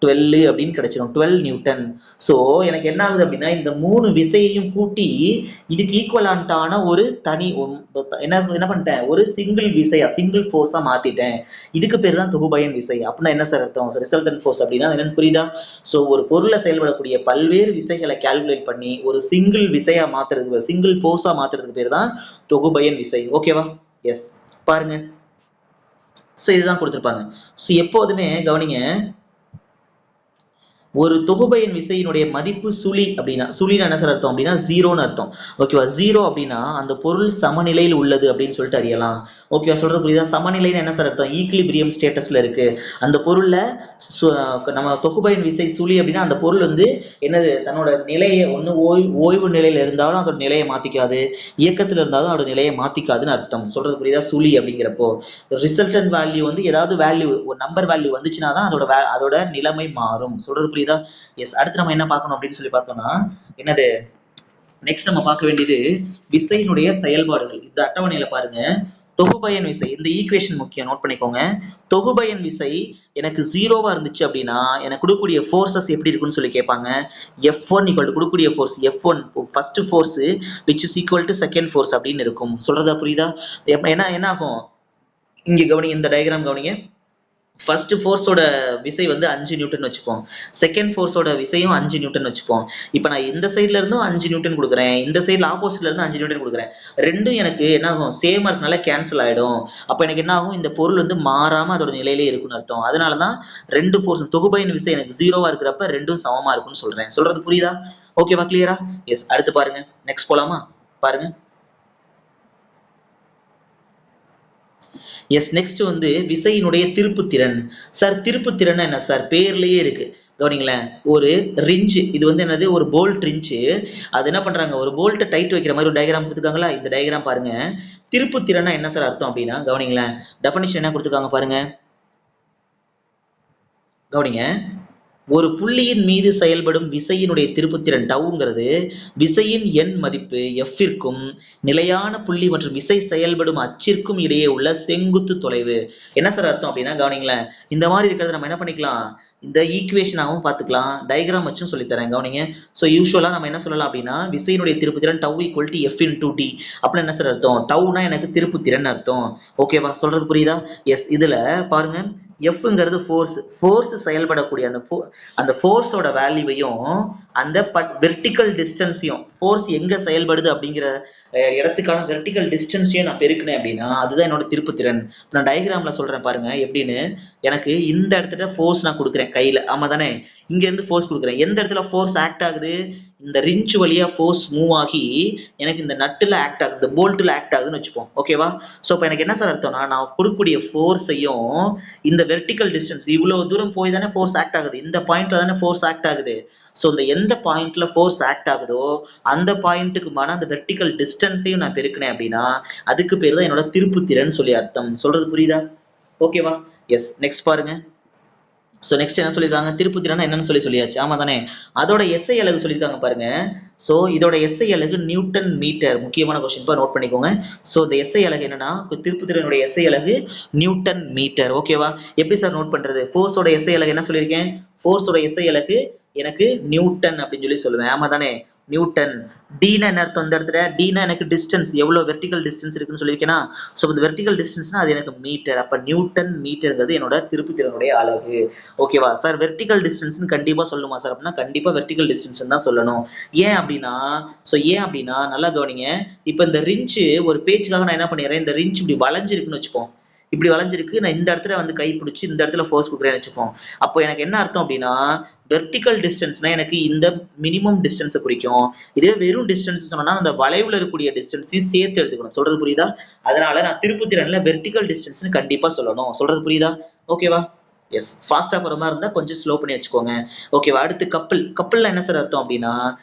12 அப்படின்னு கிடைச்சிடும், 12 நியூட்டன். ஸோ எனக்கு என்ன ஆகுது அப்படின்னா இந்த 3 விசையையும் கூட்டி இதுக்கு ஈக்குவலான ஒரு தனி என்ன பண்ணிட்டேன், ஒரு சிங்கிள் விசையா, சிங்கிள் ஃபோர்ஸா மாத்திட்டேன். இதுக்கு பேர் தான் தொகுபயன் விசை. அப்படின்னா என்ன சார் அர்த்தம்? ரிசல்டன்ட் ஃபோர்ஸ் அப்படின்னா என்னன்னு புரியுதா? ஸோ ஒரு பொருளை செயல்படக்கூடிய பல்வேறு விசைகளை கால்குலேட் பண்ணி ஒரு சிங்கிள் விசையா மாத்துறதுக்கு, சிங்கிள் ஃபோர்ஸா மாத்துறதுக்கு பேர் தான் தொகுபயன் விசை. ஓகேவா? எஸ், பாருங்க. ஸோ இதுதான் கொடுத்துருப்பாங்க. ஸோ எப்போதுமே கவனிங்க, ஒரு தொகுபயன் விசையினுடைய மதிப்பு சுழி அப்படின்னா, சுழினா என்ன சார் அர்த்தம் அப்படின்னா ஜீரோன்னு அர்த்தம். ஓகேவா? ஜீரோ அப்படின்னா அந்த பொருள் சமநிலையில் உள்ளது அப்படின்னு சொல்லிட்டு அறியலாம். ஓகேவா? சொல்றது புரியுதா? சமநிலைன்னு என்ன சார் அர்த்தம்? ஈக்லிபிரியம் ஸ்டேட்டஸ்ல இருக்கு அந்த பொருள்ல. நம்ம தொகுபயன் விசை சுழி அப்படின்னா அந்த பொருள் வந்து என்னது, தன்னோட நிலையை ஒண்ணு ஓய்வு நிலையில இருந்தாலும் அதோட நிலையை மாத்திக்காது, இயக்கத்துல இருந்தாலும் அதோட நிலையை மாத்திக்காதுன்னு அர்த்தம். சொல்றது புரியுதா? சுழி அப்படிங்கிறப்போ ரிசல்டன்ட் வேல்யூ வந்து ஏதாவது வேல்யூ, ஒரு நம்பர் வேல்யூ வந்துச்சுன்னா தான் அதோட நிலைமை மாறும். சொல்றது புரியுதா? எஸ். அடுத்து நம்ம என்ன பார்க்கணும் அப்படின்னு சொல்லி பார்த்தோம்னா, என்னது நெக்ஸ்ட் நம்ம பார்க்க வேண்டியது விசையினுடைய செயல்பாடுகள். இந்த அட்டவணையில பாருங்க, தொகுபயன் விசை, இந்த ஈக்குவேஷன் முக்கியம், நோட் பண்ணிக்கோங்க. தொகுபயன் விசை எனக்கு ஜீரோவா இருந்துச்சு அப்படின்னா எனக்கு கொடுக்கக்கூடிய ஃபோர்ஸஸ் எப்படி இருக்குன்னு சொல்லி கேட்பாங்க. F1 = கொடுக்கக்கூடிய force F1 first force which is equal to second force அப்படின்னு இருக்கும். சொல்றதா புரியுதா? என்ன ஆகும் இங்க கவனிங்க, இந்த டயக்ராம் கவனிங்க. ஃபர்ஸ்ட் ஃபோர்ஸோட விசை வந்து 5 நியூட்டன் வச்சுப்போம், செகண்ட் ஃபோர்ஸோட விசையும் 5 நியூட்டன் வச்சுப்போம். இப்போ நான் இந்த சைட்ல இருந்தும் 5 நியூட்டன் கொடுக்குறேன், இந்த சைட்ல ஆப்போசிட்ல இருந்து 5 நியூட்டன் கொடுக்குறேன். ரெண்டும் எனக்கு என்ன ஆகும், சேமா இருக்கனால கேன்சல் ஆயிடும். அப்போ எனக்கு என்ன ஆகும், இந்த பொருள் வந்து மாறாம அதோட நிலையிலே இருக்குன்னு அர்த்தம். அதனாலதான் ரெண்டு ஃபோர்ஸ் தொகுபயன் விசை எனக்கு ஜீரோவா இருக்கிறப்ப ரெண்டும் சமமா இருக்குன்னு சொல்றேன். சொல்றது புரியுதா? ஓகேவா? கிளியரா? எஸ். அடுத்து பாருங்க, நெக்ஸ்ட் போலாமா? பாருங்க. எஸ், நெக்ஸ்ட் வந்து விசையினுடைய திருப்புத்திறன். சார் திருப்புத்திறன் என்ன சார்? பேர்லயே இருக்கு, கவனிங்களேன். ஒரு ரிஞ்சு, இது வந்து என்னது, ஒரு போல்ட் ரிஞ்சு. அது என்ன பண்றாங்க, ஒரு போல்ட்டை டைட் வைக்கிற மாதிரி ஒரு டயக்ராம் கொடுத்துருக்காங்களா? இந்த டயக்ராம் பாருங்க. திருப்புத்திறனா என்ன சார் அர்த்தம் அப்படின்னா, கவனிங்களேன், டெஃபினிஷன் என்ன கொடுத்துருக்காங்க பாருங்க, கவனிங்க. ஒரு புள்ளியின் மீது செயல்படும் விசையினுடைய திருப்புத்திறன் டவுங்கிறது விசையின் எண் மதிப்பு எஃப்ற்கும் நிலையான புள்ளி மற்றும் விசை செயல்படும் அச்சிற்கும் இடையே உள்ள செங்குத்து தொலைவு. என்ன சார் அர்த்தம் அப்படின்னா, கவனிங்களேன், இந்த மாதிரி இருக்கிறத நம்ம என்ன பண்ணிக்கலாம், இந்த ஈக்குவேஷனாகவும் பார்த்துக்கலாம், டயக்ராம் வச்சும் சொல்லித்தரேன், கவனிங்க. ஸோ யூஸ்வலாக நம்ம என்ன சொல்லலாம் அப்படின்னா, விசையினுடைய திருப்புத்திறன் டவ் = F × D அப்படின்னு என்ன சார் அர்த்தம்? டவுனா எனக்கு திருப்புத்திறன் அர்த்தம். ஓகேவா? சொல்றது புரியுதா? எஸ். இதுல பாருங்க, எஃப்ங்கிறது ஃபோர்ஸ் செயல்படக்கூடிய அந்த ஃபோர்ஸோட வேல்யூவையும் அந்த வெர்டிக்கல் டிஸ்டன்ஸையும், ஃபோர்ஸ் எங்க செயல்படுது அப்படிங்கிற இடத்துக்கான வெர்டிக்கல் டிஸ்டன்ஸையும் நான் பெருக்கினேன் அப்படின்னா அதுதான் என்னோட திருப்புத்திறன். நான் டயக்ராம்ல சொல்றேன் பாருங்க எப்படின்னு. எனக்கு இந்த இடத்துல ஃபோர்ஸ் நான் கொடுக்குறேன் கையில, ஆமா தானே? இங்க இருந்து ஃபோர்ஸ் கொடுக்குறேன். எந்த இடத்துல ஃபோர்ஸ் ஆக்ட் ஆகுது, இந்த ரிஞ்ச் வழியா ஃபோர்ஸ் மூவ் ஆகி எனக்கு இந்த நட்டுல ஆக்ட் ஆகுது, இந்த போல்ட்ல ஆக்ட் ஆகுதுன்னு வச்சுப்போம். ஓகேவா? ஸோ இப்போ எனக்கு என்ன சார் அர்த்தம்னா, நான் கொடுக்கக்கூடிய ஃபோர்ஸையும் இந்த வெர்டிக்கல் டிஸ்டன்ஸ், இவ்வளவு தூரம் போய் தானே ஃபோர்ஸ் ஆக்ட் ஆகுது, இந்த பாயிண்ட்ல தானே ஃபோர்ஸ் ஆக்ட் ஆகுது. ஸோ இந்த எந்த பாயிண்ட்ல ஃபோர்ஸ் ஆக்ட் ஆகுதோ அந்த பாயிண்ட்டுக்குமான அந்த வெர்டிக்கல் டிஸ்டன்ஸையும் நான் பெருக்கினேன் அப்படின்னா அதுக்கு பேர் தான் என்னோட திருப்புத்திறன் சொல்லி அர்த்தம். சொல்றது புரியுதா? ஓகேவா? எஸ். நெக்ஸ்ட் பாருங்க. ஸோ நெக்ஸ்ட் என்ன சொல்லியிருக்காங்க, திருப்புத்திறன் என்னன்னு சொல்லியாச்சு, ஆமா தானே? அதோட எஸ்ஐ அலகு சொல்லியிருக்காங்க பாருங்க. ஸோ இதோட எஸ்ஐ அலகு நியூட்டன் மீட்டர். முக்கியமான கொஸ்டின், நோட் பண்ணிக்கோங்க. ஸோ இந்த எஸ்ஐ அலகு என்னன்னா, திருப்புத்திறனுடைய எஸ்ஐ அலகு நியூட்டன் மீட்டர். ஓகேவா? எப்படி சார் நோட் பண்றது? ஃபோர்ஸோட எஸ்ஐ அலகு என்ன சொல்லியிருக்கேன், ஃபோர்ஸோட எஸ்ஐ அலகு எனக்கு நியூட்டன் அப்படின்னு சொல்லி சொல்லுவேன், ஆமா தானே? நியூட்டன். டீனா என்ன அர்த்தம் இந்த இடத்துல, டீனா எனக்கு டிஸ்டன்ஸ், எவ்வளவு வெர்டிகல் டிஸ்டன்ஸ் இருக்குன்னு சொல்லியிருக்கேனா. ஸோ இந்த வெர்டிகல் டிஸ்டன்ஸ்னா அது எனக்கு மீட்டர். அப்ப நியூட்டன் மீட்டர்ங்கிறது என்னோட திருப்புத்திறனுடைய அலகு. ஓகேவா சார்? வெர்டிகல் டிஸ்டன்ஸ்னு கண்டிப்பா சொல்லுமா சார் அப்படின்னா, கண்டிப்பா வெர்டிகல் டிஸ்டன்ஸ் தான் சொல்லணும். ஏன் அப்படின்னா நல்லா கவனிங்க. இப்ப இந்த ரிஞ்சு ஒரு பேச்சுக்காக நான் என்ன பண்ணிடுறேன், இந்த ரிஞ்ச் இப்படி வளைஞ்சிருக்குன்னு வச்சுப்போம். இப்படி வளைஞ்சிருக்கு, நான் இந்த இடத்துல வந்து கை பிடிச்சி இந்த இடத்துல ஃபோர்ஸ் கொடுக்குறேன்னு வச்சுப்போம். அப்போ எனக்கு என்ன அர்த்தம் அப்படின்னா வெர்டிக்கல் டிஸ்டன்ஸ்னா எனக்கு இந்த மினிமம் டிஸ்டன்ஸை குறிக்கும். இதே வெறும் டிஸ்டன்ஸ் சொன்னா அந்த வளைவுல இருக்கக்கூடிய டிஸ்டன்ஸையும் சேர்த்து எடுத்துக்கணும். சொல்றது புரியுதா? அதனால நான் திருப்புத்திறன்ல வெர்டிக்கல் டிஸ்டன்ஸ்னு கண்டிப்பா சொல்லணும். சொல்றது புரியுதா? ஓகேவா? எஸ், ஃபாஸ்டா போற மாதிரி இருந்தா கொஞ்சம் ஸ்லோ பண்ணி வச்சுக்கோங்க. ஓகேவா? அடுத்து கப்பல். கப்பல்ல என்ன சார் அர்த்தம் அப்படின்னா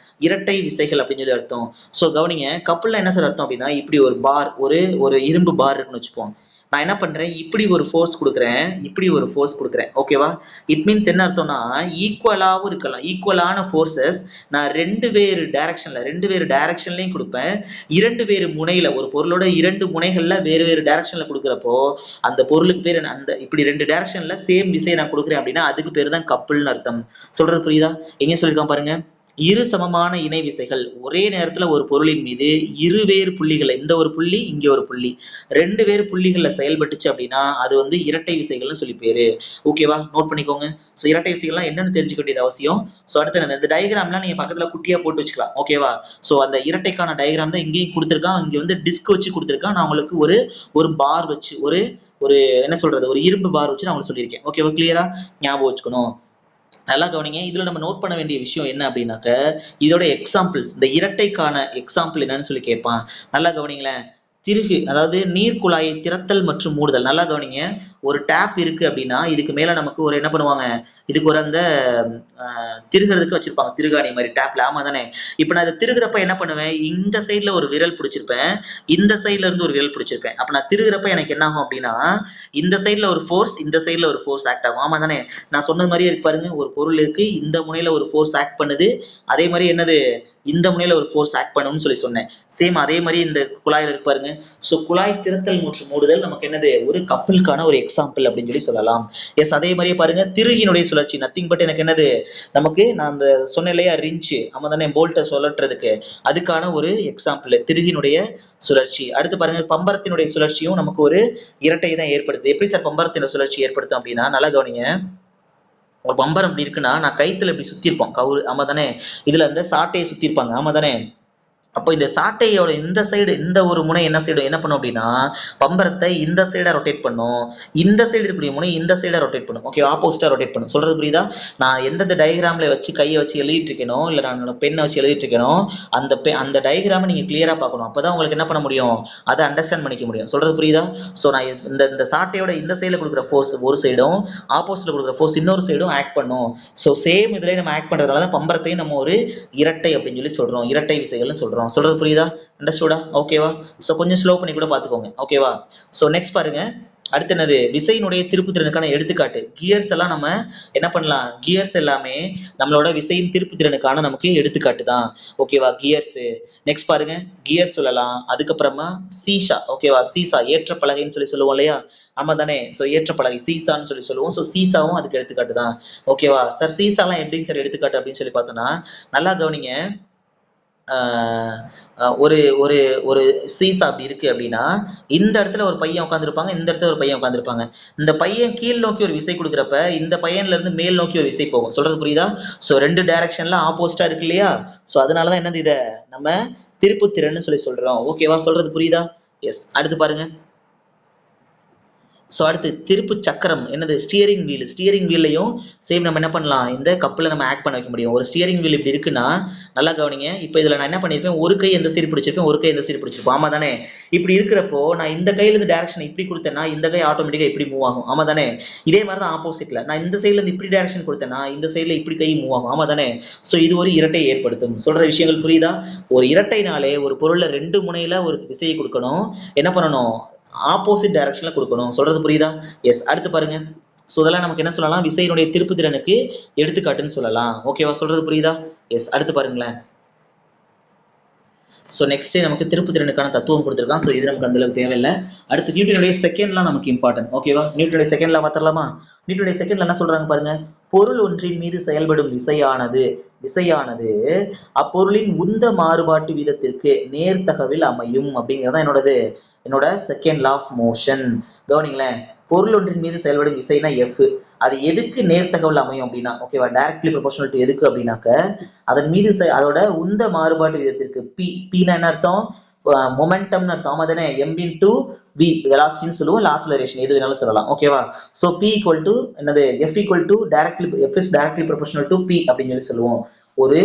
இரட்டை விசைகள் அப்படின்னு சொல்லி அர்த்தம். சோ கவனிங்க, கப்பல்ல என்ன சார் அர்த்தம் அப்படின்னா இப்படி ஒரு பார், ஒரு ஒரு இரும்பு பார் இருக்குன்னு வச்சுப்போம். நான் என்ன பண்றேன், இப்படி ஒரு ஃபோர்ஸ் கொடுக்குறேன், இப்படி ஒரு ஃபோர்ஸ் கொடுக்குறேன். ஓகேவா? இட் மீன்ஸ் என்ன அர்த்தம்னா ஈக்குவலாவும் இருக்கலாம். ஈக்குவலான ஃபோர்ஸஸ் நான் ரெண்டு வேறு டைரக்ஷன்லயும் கொடுப்பேன். இரண்டு வேறு முனையில, ஒரு பொருளோட இரண்டு முனைகள்ல வேறு வேறு டைரக்ஷன்ல கொடுக்குறப்போ அந்த பொருளுக்கு பேர் அந்த இப்படி ரெண்டு டைரக்ஷன்ல சேம் விசையை நான் கொடுக்குறேன் அப்படின்னா அதுக்கு பேர் தான் கப்பல்னு அர்த்தம். சொல்றது புரியுதா? எங்க சொல்லியிருக்கான் பாருங்க, இரு சமமான இணை விசைகள் ஒரே நேரத்துல ஒரு பொருளின் மீது இருவேறு புள்ளிகள், இந்த ஒரு புள்ளி இங்க ஒரு புள்ளி, ரெண்டு வேறு புள்ளிகள்ல செயல்பட்டுச்சு அப்படின்னா அது வந்து இரட்டை விசைகள்னு சொல்லி பேரு. ஓகேவா? நோட் பண்ணிக்கோங்க. சோ இரட்டை விசைகள்லாம் என்னன்னு தெரிஞ்சுக்க வேண்டியது அவசியம். சோ அடுத்து இந்த டயக்ராம்லாம் நீங்க பக்கத்துல குட்டியா போட்டு வச்சுக்கலாம். ஓகேவா? சோ அந்த இரட்டைக்கான டயக்ராம் தான் இங்கேயும் கொடுத்துருக்கான். இங்க வந்து டிஸ்க் வச்சு கொடுத்துருக்கான். நான் உங்களுக்கு ஒரு பார் வச்சு ஒரு ஒரு என்ன சொல்றது, ஒரு இரும்பு பார் வச்சு நான் உங்களுக்கு சொல்லியிருக்கேன். ஓகேவா? கிளியரா ஞாபகம் வச்சுக்கணும். நல்லா கவனிங்க. இதுல நம்ம நோட் பண்ண வேண்டிய விஷயம் என்ன அப்படின்னாக்க இதோட எக்ஸாம்பிள்ஸ், இந்த இரட்டைக்கான எக்ஸாம்பிள் என்னன்னு சொல்லி கேட்பான். நல்லா கவனிங்களேன். திருகு, அதாவது நீர் குழாயை திறத்தல் மற்றும் மூடுதல். நல்லா கவனிங்க. ஒரு டேப் இருக்கு அப்படின்னா இதுக்கு மேல நமக்கு ஒரு என்ன பண்ணுவாங்க, இதுக்கு ஒரு அந்த திருகிறதுக்கு வச்சிருப்பாங்க, திருகாணி மாதிரி டேப்ல. ஆமா தானே? இப்ப நான் இதை திருகிறப்ப என்ன பண்ணுவேன், இந்த சைட்ல ஒரு விரல் பிடிச்சிருப்பேன், இந்த சைட்ல இருந்து ஒரு விரல் பிடிச்சிருப்பேன். அப்ப நான் திருகிறப்ப எனக்கு என்ன ஆகும் அப்படின்னா இந்த சைட்ல ஒரு ஃபோர்ஸ், இந்த சைட்ல ஒரு ஃபோர்ஸ் ஆக்ட் ஆகும். ஆமா தானே? நான் சொன்ன மாதிரியே இருக்கு பாருங்க, ஒரு பொருள் இருக்கு, இந்த முனையில ஒரு ஃபோர்ஸ் ஆக்ட் பண்ணுது, அதே மாதிரி என்னது இந்த முனையில ஒரு ஃபோர்ஸ் ஆக்ட் பண்ணும்னு சொல்லி சொன்னேன். சேம் அதே மாதிரி இந்த குழாயில இருக்கு பாருங்க. சோ குழாய் திறத்தல் மற்றும் மூடுதல் நமக்கு என்னது, ஒரு கப்பலுக்கான ஒரு எக்ஸாம்பிள் அப்படின்னு சொல்லி சொல்லலாம். எஸ், அதே மாதிரியே பாருங்க திருகினுடைய சுழற்சி நத்திங் பட் எனக்கு என்னது, நமக்கு நான் அந்த சொன்ன இல்லையா ரிஞ்சு, ஆமா தானே, போல்ட்டை சுழற்றுறதுக்கு அதுக்கான ஒரு எக்ஸாம்பிள் திருகினுடைய சுழற்சி. அடுத்து பாருங்க பம்பரத்தினுடைய சுழற்சியும் நமக்கு ஒரு இரட்டை தான் ஏற்படுத்துது. எப்படி சார் பம்பரத்தினுடைய சுழற்சி ஏற்படுத்தும் அப்படின்னா நல்லா கவனிங்க. ஒரு பம்பரம் இப்படி இருக்குன்னா நான் கைத்துல இப்படி சுத்தி இருப்போம் கவுரு, ஆமா தானே, இதுல அந்த சாட்டையை சுத்தி இருப்பாங்க, ஆமா தானே. அப்போ இந்த சாட்டையோட இந்த சைடு, இந்த ஒரு முனை என்ன சைடு என்ன பண்ணும் அப்படின்னா பம்பரத்தை இந்த சைடா ரொட்டேட் பண்ணும், இந்த சைடு இருக்கக்கூடிய முனை இந்த சைடா ரொட்டேட் பண்ணும். ஓகே, ஆப்போசிட்டா ரொட்டேட் பண்ணும். சொல்றது புரியுதா? நான் எந்தெந்த டயக்ராம்ல வச்சு கையை வச்சு எழுதிட்டு இருக்கேனோ இல்ல நான் பெண்ணை வச்சு எழுதிட்டு இருக்கேனோ அந்த டயக்ராமை நீங்க கிளியரா பார்க்கணும். அப்பதான் உங்களுக்கு என்ன பண்ண முடியும், அதை அண்டர்ஸ்டாண்ட் பண்ணிக்க முடியும். சொல்றது புரியுதா? ஸோ நான் இந்த சாட்டையோட இந்த சைடில் கொடுக்குற ஃபோர்ஸ் ஒரு சைடும், ஆப்போசிட்ல கொடுக்குற ஃபோர்ஸ் இன்னொரு சைடும் ஆக்ட் பண்ணும். ஸோ சேம் இதுல நம்ம ஆக்ட் பண்றதுனால தான் பம்பரத்தையும் நம்ம ஒரு இரட்டை அப்படின்னு சொல்லி சொல்றோம், இரட்டை விசைகள்னு சொல்றோம். சொல்றது புரியுதா? அண்டர்ஸ்டூடா? ஓகேவா? சோ கொஞ்சம் ஸ்லோ பண்ணி கூட பாத்துக்கோங்க. ஓகேவா? சோ நெக்ஸ்ட் பாருங்க, அடுத்து என்னது, விசையினுடைய திருப்புத்திறனுக்கான எடுத்துக்காட்டு. கியர்ஸ் எல்லாம் நம்ம என்ன பண்ணலாம், கியர்ஸ் எல்லாமே நம்மளோட விசையின் திருப்புத்திறனுக்கான நமக்கு எடுத்துக்காட்டு தான். ஓகேவா? கியர்ஸ். நெக்ஸ்ட் பாருங்க, கியர் சொல்லலாம். அதுக்கப்புறமா சீசா. ஓகேவா? சீசா ஏற்ற பலகைன்னு சொல்லி சொல்லுவோம் இல்லையா? ஆமா தானே? சோ ஏற்ற பலகை சீசான்னு சொல்லி சொல்லுவோம். சோ சீசாவும் அதுக்கு எடுத்துக்காட்டு தான். ஓகேவா சார்? சீசாலாம் எப்படிங்க சார் எடுத்துக்காட்டு அப்படின்னு சொல்லி பார்த்தோம்னா நல்லா கவனிங்க. ஒரு ஒரு ஒரு சீசா அப்படி இருக்கு அப்படின்னா இந்த இடத்துல ஒரு பையன் உட்காந்துருப்பாங்க, இந்த இடத்துல ஒரு பையன் உட்காந்துருப்பாங்க. இந்த பையன் கீழ் நோக்கி ஒரு விசை கொடுக்குறப்ப இந்த பையன்ல இருந்து மேல் நோக்கி ஒரு விசை போகும். சொல்றது புரியுதா? சோ ரெண்டு டைரக்ஷன்ல ஆப்போசிட்டா இருக்கு இல்லையா? சோ அதனாலதான் என்னது இதை நம்ம திருப்புத்திறன்னு சொல்லி சொல்றோம். ஓகேவா? சொல்றது புரியுதா? எஸ். அடுத்து பாருங்க. ஸோ அடுத்து திருப்பு சக்கரம் என்னது, ஸ்டியரிங் வீல். ஸ்டியரிங் வீல்லையும் சேம் நம்ம என்ன பண்ணலாம், இந்த கப்பில் நம்ம ஆக்ட் பண்ண வைக்க முடியும். ஒரு ஸ்டியரிங் வீல் இப்படி இருக்குன்னா நல்லா கவனிங்க. இப்போ இதில் நான் என்ன பண்ணியிருப்பேன், ஒரு கை எந்த சைடு பிடிச்சிருப்பேன், ஒரு கை எந்த சைடு பிடிச்சிருப்போம், ஆமா தானே. இப்படி இருக்கிறப்போ நான் இந்த கையிலேருந்து டேரக்ஷன் இப்படி கொடுத்தேன்னா இந்த கை ஆட்டோமேட்டிக்காக இப்படி மூவ் ஆகும், ஆமா தானே. இதே மாதிரி தான் ஆப்போசிட்ல நான் இந்த சைட்லேருந்து இப்படி டேரக்ஷன் கொடுத்தேன்னா இந்த சைடில் இப்படி கை மூவ் ஆகும், ஆமா தானே. ஸோ இது ஒரு இரட்டை ஏற்படுத்தும். சொல்ற விஷயங்கள் புரியுதா? ஒரு இரட்டைனாலே ஒரு பொருள்ல ரெண்டு முனையில ஒரு விசையை கொடுக்கணும், என்ன பண்ணணும், ஆப்போசிட் டைரக்ஷன்ல கொடுக்கணும். சொல்றது புரியுதா? எஸ். அடுத்து பாருங்க. சோ இதெல்லாம் நமக்கு என்ன சொல்லலாம், விசையினுடைய திருப்பு திறனுக்கு எடுத்துக்காட்டுன்னு சொல்லலாம். ஓகேவா? சொல்றது புரியுதா? எஸ். அடுத்து பாருங்களேன். ஸோ நெக்ஸ்ட் நமக்கு திருப்பு திறனுக்கான தத்துவம் கொடுத்துருக்கான். ஸோ இது நமக்கு அந்த அளவுக்கு தேவையில்லை. அடுத்து நியூட்டனுடைய செகண்ட்லாம் நமக்கு இம்பார்ட்டன்ட். ஓகேவா? நியூட்டனுடைய செகண்ட்லாம் பார்த்துடலாமா? நியூட்டனுடைய செகண்ட்ல என்ன சொல்றாங்க பாருங்க, பொருள் ஒன்றின் மீது செயல்படும் விசையானது அப்பொருளின் உந்த மாறுபாட்டு வீதத்திற்கு நேர்த்தகவில் அமையும் அப்படிங்கிறதான் என்னோட செகண்ட் லா ஆஃப் மோஷன். கவனிங்களேன், பொருள் ஒன்றின் மீது செயல்படும் விசைனா எஃப், அது எதுக்கு நேர்த்தகவில் அமையும் அப்படின்னா ஓகேவா, டைரக்ட்லி ப்ரொபோர்ஷனல் டு எதுக்கு அப்படின்னாக்க அதன் மீது அதோட உந்த மாறுபாட்டு விதத்திற்கு. பி, பின்னா என்ன அர்த்தம், மொமெண்டம்னு அர்த்தம். ஆமா தானே? m into v வெலாசிட்டின்னு சொல்லுவோம், ஆக்ஸலரேஷன் எது வேணாலும் சொல்லலாம். ஓகேவா? சோ p equal to என்னது f equal to directly f is directly proportional to p அப்படின்னு சொல்லி சொல்லுவோம். ஒரு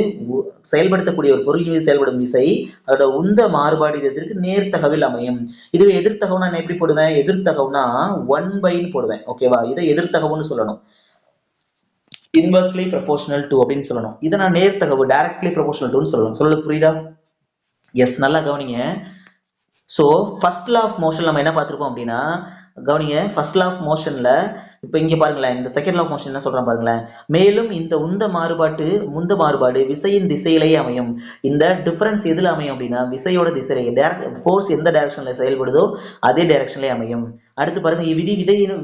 செயல்படுத்தக்கூடிய ஒரு பொருள் மீது செயல்படும் விசை அதோட உந்த மாறுபாடு விதத்திற்கு நேர்த்தகவில் அமையும். இதுவே எதிர்த்தகவுனா நான் எப்படி போடுவேன்? எதிர்த்தகவுனா 1/ன்னு போடுவேன். ஓகேவா? இதை எதிர்த்தகவுன்னு சொல்லணும். இன்வெர்ஸ்லி ப்ரொபோர்ஷனல் டு அப்படின்னு சொல்லணும். இதை நான் நேர்த்தகவு டைரக்ட்லி ப்ரொபோர்ஷனல் டுன்னு சொல்லணும். சொல்லுது புரியுதா? எஸ், நல்லா கவனிங்க. So first law of motion நம்ம என்ன பார்த்துருப்போம் அப்படின்னா, கவனிங்க, ஃபர்ஸ்ட் லா ஆஃப் மோஷன்ல இப்போ இங்க பாருங்களேன், இந்த செகண்ட் லா ஆஃப் மோஷன் என்ன சொல்றேன் பாருங்களேன். மேலும் இந்த உந்த மாறுபாடு விசையின் திசையிலேயே அமையும். இந்த டிஃபரன்ஸ் எதுல அமையும் அப்படின்னா விசையோட திசையிலேயே. ஃபோர்ஸ் எந்த டைரக்ஷன்ல செயல்படுதோ அதே டைரக்ஷன்லேயே அமையும். அடுத்து பாருங்க, இவ்விதி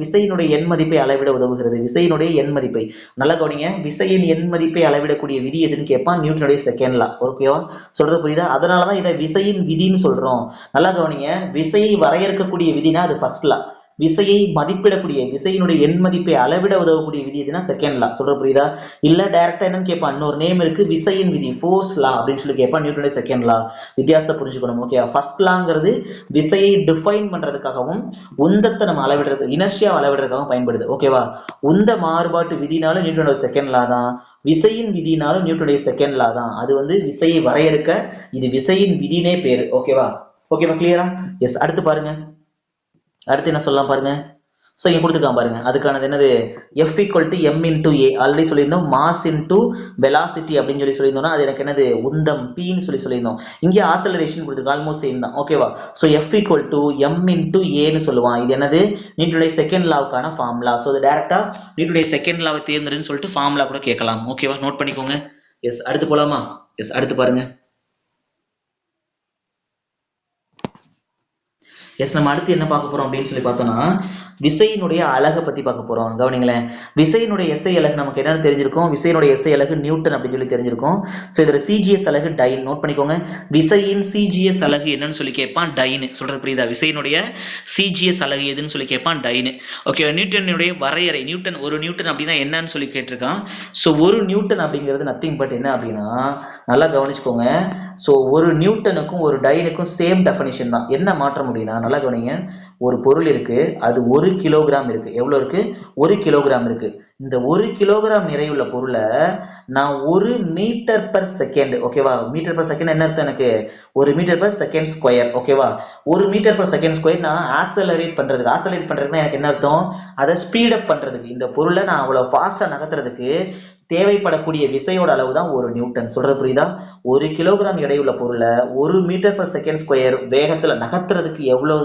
விசையினுடைய எண் மதிப்பை அளவிட உதவுகிறது. விசையினுடைய எண் மதிப்பை நல்லா கவனிங்க. விசையின் எண் மதிப்பை அளவிடக்கூடிய விதி எதுன்னு கேட்பான், நியூட்டனுடைய செகண்ட் லா. ஓகேவா? சொல்றது புரியுதா? அதனாலதான் இதை விசையின் விதின்னு சொல்றோம். நல்லா கவனிங்க, விசையை வரையறுக்கக்கூடிய விதினா அது ஃபர்ஸ்ட் லா. விசையை மதிப்பிடக்கூடிய விசையினுடைய எண் மதிப்பை அளவிட உதவக்கூடிய விதி எதுனா செகண்ட் லா. சொல்ற புரியுதா? இல்ல டைரக்டா என்னன்னு கேட்பான், இன்னொரு நேம் இருக்கு, விசையின் விதி, ஃபோர்ஸ் லா அப்படின்னு சொல்லி கேட்பான், நியூட்டனுடைய செகண்ட் லா. வித்தியாசத்தை புரிஞ்சுக்கணும். ஓகே, ஃபர்ஸ்ட் லாங்கிறது விசையை டிஃபைன் பண்றதுக்காகவும் உந்தத்தை நம்ம அளவிடுறது, இனர்ஷியா அளவிடுறதுக்காகவும் பயன்படுது. ஓகேவா? உந்த மாறுபாட்டு விதினாலும் நியூட்டனுடைய செகண்ட் லா தான், விசையின் விதினாலும் நியூட்டனுடைய செகண்ட் லா தான். அது வந்து விசையை வரையறுக்க இது விசையின் விதினே பேரு. ஓகேவா? ஓகேவா? கிளியரா? எஸ். அடுத்து பாருங்க, அடுத்து என்ன சொல்லலாம் பாருங்க. ஸோ இங்கே கொடுத்துருக்கான் பாருங்க, அதுக்கானது என்னது? F equal to M into A. Already சொல்லியிருந்தோம், மாஸ் இன்டூ வெலாசிட்டி அப்படின்னு சொல்லி சொல்லியிருந்தோம்னா அது எனக்கு என்னது? உந்தம், பின்னு சொல்லியிருந்தோம். இங்கே ஆசலரேஷன் கொடுத்துருக்கு, ஆல்மோஸ்ட் சேம் தான். ஓகேவா? So F equal to M into ஏன்னு சொல்லுவான். இது என்னது? நியூட்டனுடைய செகண்ட் லாவுக்கான ஃபார்முலா. ஸோ இது டேரக்டா நியூட்டனுடைய செகண்ட் லாவை தேர்ந்தெடுன்னு சொல்லிட்டு ஃபார்முலா கூட கேட்கலாம். ஓகேவா? நோட் பண்ணிக்கோங்க. எஸ். அடுத்து போலாமா? எஸ். அடுத்து பாருங்க. எஸ், நம்ம அடுத்து என்ன பார்க்க போறோம் அப்படின்னு சொல்லி பார்த்தோம்னா விசையினுடைய அலகை பத்தி பார்க்க போறோம். கவனிங்களேன், விசையினுடைய எஸ்ஐ அலகு நமக்கு என்னன்னு தெரிஞ்சிருக்கும். விசையினுடைய எஸ்ஐ அலகு நியூட்டன் அப்படின்னு சொல்லி தெரிஞ்சிருக்கும். ஸோ இதோட சிஜிஎஸ் அலகு டைன். நோட் பண்ணிக்கோங்க. விசையின் சிஜிஎஸ் அலகு என்னன்னு சொல்லி கேட்பான், டைனு. சொல்றது புரியுதா? விசையினுடைய சிஜிஎஸ் அலகு எதுன்னு சொல்லி கேட்பான், டைனு. ஓகே, நியூட்டனுடைய வரையறை, நியூட்டன், ஒரு நியூட்டன் அப்படின்னா என்னன்னு சொல்லி கேட்டிருக்கான். ஸோ ஒரு நியூட்டன் அப்படிங்கிறது நத்திங் பட் என்ன அப்படின்னா, நல்லா கவனிச்சுக்கோங்க. ஸோ ஒரு நியூட்டனுக்கும் ஒரு டைனுக்கும் சேம் டெஃபினிஷன் தான். என்ன மாற்றம் அப்படின்னா, நல்லா கவனிங்க, ஒரு பொருள் இருக்கு, அது 1 கிலோகிராம் இருக்கு. எவ்வளவு இருக்கு? 1 கிலோகிராம் இருக்கு. இந்த 1 கிலோகிராம் நிறையுள்ள பொருளை நான் 1 மீட்டர் பர் செகண்ட், ஓகேவா? மீட்டர் பர் செகண்ட் என்ன அர்த்தம் எனக்கு? 1 மீட்டர் பர் செகண்ட் ஸ்கொயர். ஓகேவா? 1 மீட்டர் பர் செகண்ட் ஸ்கொயர் நான் ஆக்சலரேட் பண்றதுக்கு எனக்கு என்ன அர்த்தம்? அதை ஸ்பீட் அப் பண்றதுக்கு, இந்த பொருளை நான் அவ்வளவு ஃபாஸ்டா நகர்த்துறதுக்கு தேவைப்படக்கூடிய விசையோட அளவு தான் 1 நியூட்டன். சொல்றது புரியுதா? 1 கிலோகிராம் எடையுள்ள பொருளை 1 மீட்டர் பர் செகண்ட் ஸ்கொயர் வேகத்துல நகர்த்துறதுக்கு எவ்வளவு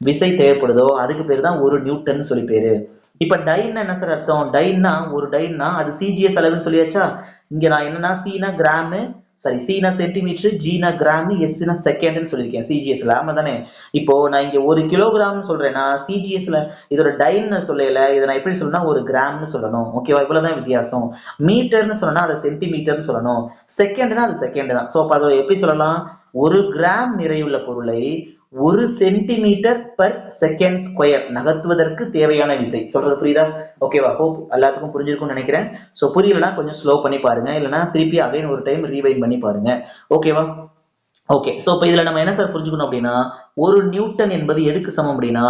விசை தேவைப்படுதோ அதுக்கு பேர் தான் 1 நியூட்டன் சொல்லி பேரு. இப்ப டைன்னா என்ன சார் அர்த்தம்? டைன்னா, ஒரு டைன்னா அது சிஜிஎஸ் அளவுன்னு சொல்லியாச்சா? இங்க நான் என்னன்னா, சீனா கிராமு, சாரி, சீனா சென்டிமீட்டர், ஜீனா கிராம், எஸ்னா செகண்ட்னு சொல்லியிருக்கேன் சிஜிஎஸ்ல. ஆமா தானே? இப்போ நான் இங்க 1 கிலோகிராம் சொல்றேன்னா சிஜிஎஸ்ல இதோட டைன்னு சொல்லல, இதை நான் எப்படி சொல்லணும்னா 1 கிராம்னு சொல்லணும். ஓகேவா? இவ்வளவுதான் வித்தியாசம். மீட்டர்னு சொல்லணும்னா அதை சென்டிமீட்டர்னு சொல்லணும், செகண்ட்னா அது செகண்ட் தான். ஸோ அப்போ அதை எப்படி சொல்லலாம்? 1 கிராம் நிறையுள்ள பொருளை 1 சென்டிமீட்டர் பர் செகண்ட் ஸ்கொயர் நகர்த்துவதற்கு தேவையான விசை. சொல்றது புரியுதா? ஓகேவா? ஹோப் எல்லாத்துக்கும் புரிஞ்சிருக்கும்னு நினைக்கிறேன். ஸோ புரியலன்னா கொஞ்சம் ஸ்லோ பண்ணி பாருங்க, இல்லைன்னா திருப்பி அகைன் ஒரு டைம் ரீவைண்ட் பண்ணி பாருங்க. ஓகேவா? ஓகே, ஸோ இப்போ இதில் நம்ம என்ன சார் புரிஞ்சுக்கணும் அப்படின்னா, 1 நியூட்டன் என்பது எதுக்கு சமம் அப்படின்னா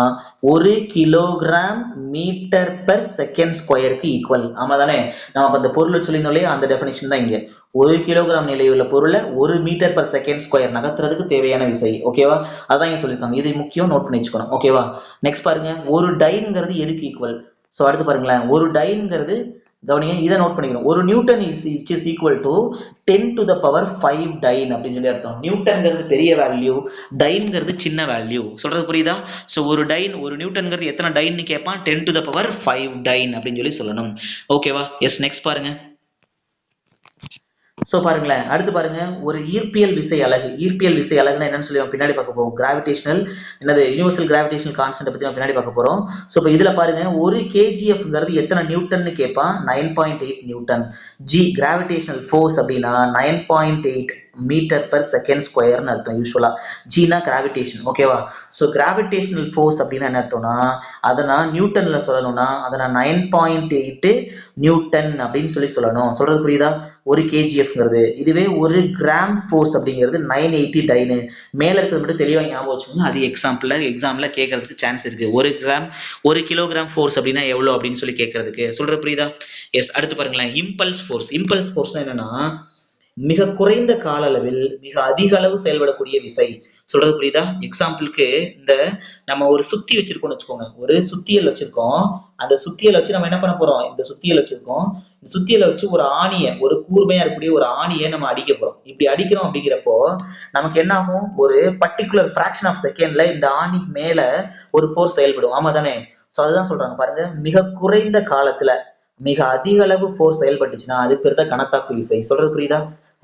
1 கிலோகிராம் மீட்டர் பெர் செகண்ட் ஸ்கொயருக்கு ஈக்குவல். ஆமா தானே? நம்ம அப்போ அந்த பொருளை சொல்லியிருந்தோம் இல்லையா, அந்த டெஃபினிஷன் தான் இங்கே. 1 கிலோகிராம் நிலையுள்ள பொருளை 1 மீட்டர் பெர் செகண்ட் ஸ்கொயர் நகர்த்துறதுக்கு தேவையான விசை. ஓகேவா? அதான் இங்கே சொல்லியிருக்காங்க. இது முக்கியம், நோட் பண்ணி வச்சுக்கணும். ஓகேவா? நெக்ஸ்ட் பாருங்க, ஒரு டைன்ங்கிறது எதுக்கு ஈக்குவல்? ஸோ அடுத்து பாருங்களேன், ஒரு டைன்ங்கிறது, கவனிங்க, இதை நோட் பண்ணிக்கணும். ஒரு Newton is equal to 10 to the power 5 time அப்படின்னு சொல்லி அர்த்தம். நியூட்டன்ங்கிறது பெரிய வேல்யூ, டைன்ங்கிறது சின்ன வேல்யூ. சொல்றது புரியுதா? ஸோ ஒரு டைன், ஒரு நியூட்டன்ங்கிறது எத்தனை டைன்னு கேட்பான், 10 to the power 5 டைன் அப்படின்னு சொல்லி சொல்லணும். ஓகேவா? எஸ். நெக்ஸ்ட் பாருங்க. ஸோ பாருங்களேன், அடுத்து பாருங்க, ஒரு ஈர்ப்பியல் விசை அலகு. ஈர்ப்பியல் விசை அலகுனா என்னன்னு சொல்லி நம்ம பின்னாடி பார்க்க போறோம். கிராவிடேஷனல், என்னது, யூனிவர்சல் கிராவிடேஷனல் கான்ஸ்டன்ட் பத்தி நம்ம பின்னாடி பார்க்க போறோம். ஸோ இப்போ இதுல பாருங்க, ஒரு கேஜிஎஃப்ங்கிறது எத்தனை நியூட்டன்னு கேட்பான், 9.8 நியூட்டன். ஜி கிராவிடேஷனல் ஃபோர்ஸ் அப்படின்னா 9.8 மீட்டர் பர் செகண்ட் ஸ்கொயர்னு அர்த்தம் யூஸ்வலா. ஜினா கிராவிடேஷன், ஓகேவா? ஸோ கிராவிடேஷனல் ஃபோர்ஸ் அப்படின்னா என்ன அர்த்தம்னா, அதை நான் நியூட்டன்ல சொல்லணும்னா அதை நான் 9.8 நியூட்டன் அப்படின்னு சொல்லணும். சொல்றது புரியுதா? ஒரு கேஜிஎஃப்ங்கிறது. இதுவே ஒரு கிராம் ஃபோர்ஸ் அப்படிங்கிறது 980 டைனு. மேல இருக்கிறது மட்டும் தெளிவா ஞாபகம் வச்சுக்கோங்க. அது எக்ஸாம்ல கேட்கறதுக்கு சான்ஸ் இருக்கு. ஒரு கிலோகிராம் ஃபோர்ஸ் அப்படின்னா எவ்வளவு அப்படின்னு சொல்லி கேட்கறதுக்கு. சொல்றது புரியுதா? எஸ். அடுத்து பாருங்களேன், இம்பல்ஸ் ஃபோர்ஸ். இம்பல்ஸ் ஃபோர்ஸ்னா என்னன்னா, மிக குறைந்த கால அளவில் மிக அதிக அளவு செயல்படக்கூடிய விசை. சொல்றது புரியுதா? எக்ஸாம்பிளுக்கு இந்த நம்ம ஒரு சுத்தி வச்சிருக்கோம்னு வச்சுக்கோங்க. ஒரு சுத்தியல் வச்சிருக்கோம். அந்த சுத்தியலை வச்சு நம்ம என்ன பண்ண போறோம்? இந்த சுத்தியல் வச்சிருக்கோம். இந்த சுத்தியலை வச்சு ஒரு ஆணியை, ஒரு கூர்மையா இருக்கக்கூடிய ஒரு ஆணியை நம்ம அடிக்க போறோம். இப்படி அடிக்கிறோம் அப்படிங்கிறப்போ நமக்கு என்ன ஆகும்? ஒரு பர்டிகுலர் ஃபிராக்ஷன் ஆஃப் செகண்ட்ல இந்த ஆணிக்கு மேல ஒரு ஃபோர்ஸ் செயல்படும். ஆமா தானே? சோ அதுதான் சொல்றாங்க பாருங்க, மிக குறைந்த காலத்துல மிக அதிக அளவு ஃபோர்ஸ் செயல்பட்டுச்சுன்னா அதுக்கு பேர் தான் கணத்தாக்கு விசை. சொல்றது புரியுதா?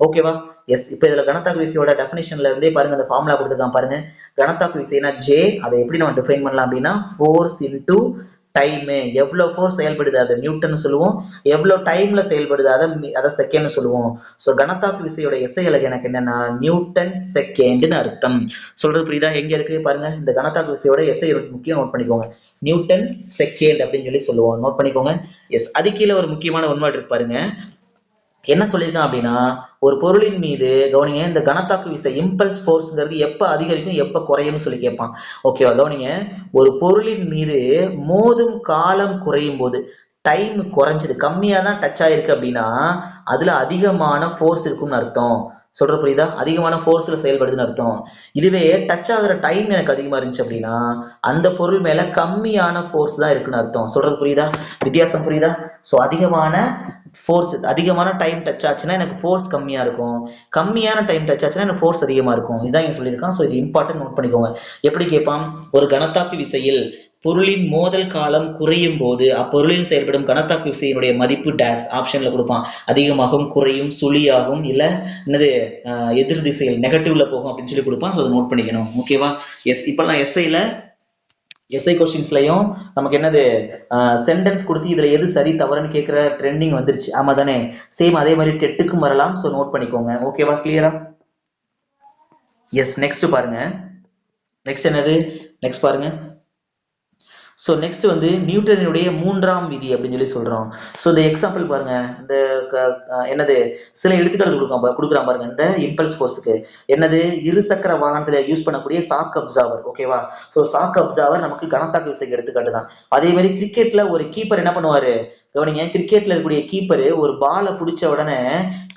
ஓகேவா? எஸ். இப்ப இதுல கணத்தாக்கு விசையோட டெஃபினேஷன்ல இருந்தே பாருங்க, அந்த ஃபார்முலா கொடுத்துருக்கான் பாருங்க. கணத்தாக்கு விசைனா ஜே, அதை எப்படி நம்ம டிஃபைன் பண்ணலாம் அப்படின்னா, ஃபோர்ஸ் இன்டூ டைம். எவ்வளவு ஃபோர்ஸ் செயல்படுது அதை நியூட்டன் சொல்லுவோம், எவ்வளவு டைம்ல செயல்படுது அதை செகண்ட் சொல்லுவோம். சோ கணத்தாக்கு விசையோட எஸ்ஐ அலகு எனக்கு என்னன்னா நியூட்டன் செகண்ட்னு அர்த்தம். சொல்றது புரியுதா? எங்க இருக்கு பாருங்க, இந்த கணத்தாக்கு விசையோட எஸ்ஐ முக்கியம், நோட் பண்ணிக்கோங்க. நியூட்டன் செகண்ட் அப்படின்னு சொல்லி சொல்லுவோம், நோட் பண்ணிக்கோங்க. எஸ். அது கீழே ஒரு முக்கியமான ஒன்வேர்ட் இருக்கு பாருங்க. என்ன சொல்லியிருக்கான் அப்படின்னா, ஒரு பொருளின் மீது கவனிங்க, இந்த கணத்தாக்கு விசை இம்பல்ஸ் ஃபோர்ஸ்ங்கிறது எப்ப அதிகரிக்கும் எப்ப குறையும்னு சொல்லி கேட்பான். ஓகேவா? கவனிங்க, ஒரு பொருளின் மீது மோதும் காலம் குறையும் போது, டைம் குறைஞ்சது, கம்மியா தான் டச் ஆயிருக்கு அப்படின்னா அதுல அதிகமான ஃபோர்ஸ் இருக்கும்னு அர்த்தம். சொல்ற புரியுதா? அதிகமான ஃபோர்ஸ்ல செயல்படுதுன்னு அர்த்தம். இதுவே டச் ஆகுற டைம் எனக்கு அதிகமா இருந்துச்சு அப்படின்னா அந்த பொருள் மேல கம்மியான ஃபோர்ஸ் தான் இருக்குன்னு அர்த்தம். சொல்றது புரியுதா? வித்தியாசம் புரியுதா? சோ அதிகமான ஃபோர்ஸ், அதிகமான டைம் டச் ஆச்சுன்னா எனக்கு ஃபோர்ஸ் கம்மியா இருக்கும், கம்மியான டைம் டச் ஆச்சுன்னா எனக்கு ஃபோர்ஸ் அதிகமா இருக்கும். இதான் இங்க சொல்லியிருக்கான். ஸோ இது இம்பார்ட்டன்ட், நோட் பண்ணிக்கோங்க. எப்படி கேட்பான்? ஒரு கணத்தாக்கு விசையில் பொருளின் மோதல் காலம் குறையும் போது அப்பொருளில் செயல்படும் கணத்தாக்கு விசையினுடைய மதிப்பு டேஸ் ஆப்ஷன்ல கொடுப்பான். அதிகமாகும், குறையும், சுழியாகும், இல்ல என்னது எதிர் திசையில் நெகட்டிவ்ல போகும் அப்படின்னு சொல்லி கொடுப்பான். ஸோ அதை நோட் பண்ணிக்கணும். ஓகேவா? எஸ். இப்பெல்லாம் எஸ்ஐ கொஸ்டின்ஸ்லயும் நமக்கு என்னது சென்டென்ஸ் கொடுத்து இதுல எது சரி தவறுன்னு கேட்கிற ட்ரெண்டிங் வந்துருச்சு. ஆமா தானே? சேம் அதே மாதிரி டெட்டுக்கும் வரலாம். சோ நோட் பண்ணிக்கோங்க. ஓகேவா? கிளியரா? எஸ். நெக்ஸ்ட் பாருங்க. நெக்ஸ்ட் என்னது? நெக்ஸ்ட் பாருங்க. ஸோ நெக்ஸ்ட் வந்து நியூட்டனுடைய மூன்றாம் விதி அப்படின்னு சொல்லி சொல்றோம். ஸோ இந்த எக்ஸாம்பிள் பாருங்க, இந்த என்னது சில எடுத்துக்காட்டு கொடுக்குறான் பாருங்க. இந்த இம்பல்ஸ் ஃபோர்ஸுக்கு என்னது, இருசக்கர வாகனத்துல யூஸ் பண்ணக்கூடிய சாக் அப்சர்வர். ஓகேவா? ஸோ சாக் அப்சர்வர் நமக்கு கணத்தாக்கு விசைக்கு எடுத்துக்காட்டு தான். அதே மாதிரி கிரிக்கெட்ல ஒரு கீப்பர் என்ன பண்ணுவாரு, கவனிங்க, கிரிக்கெட்ல இருக்கக்கூடிய கீப்பர் ஒரு பாலை பிடிச்ச உடனே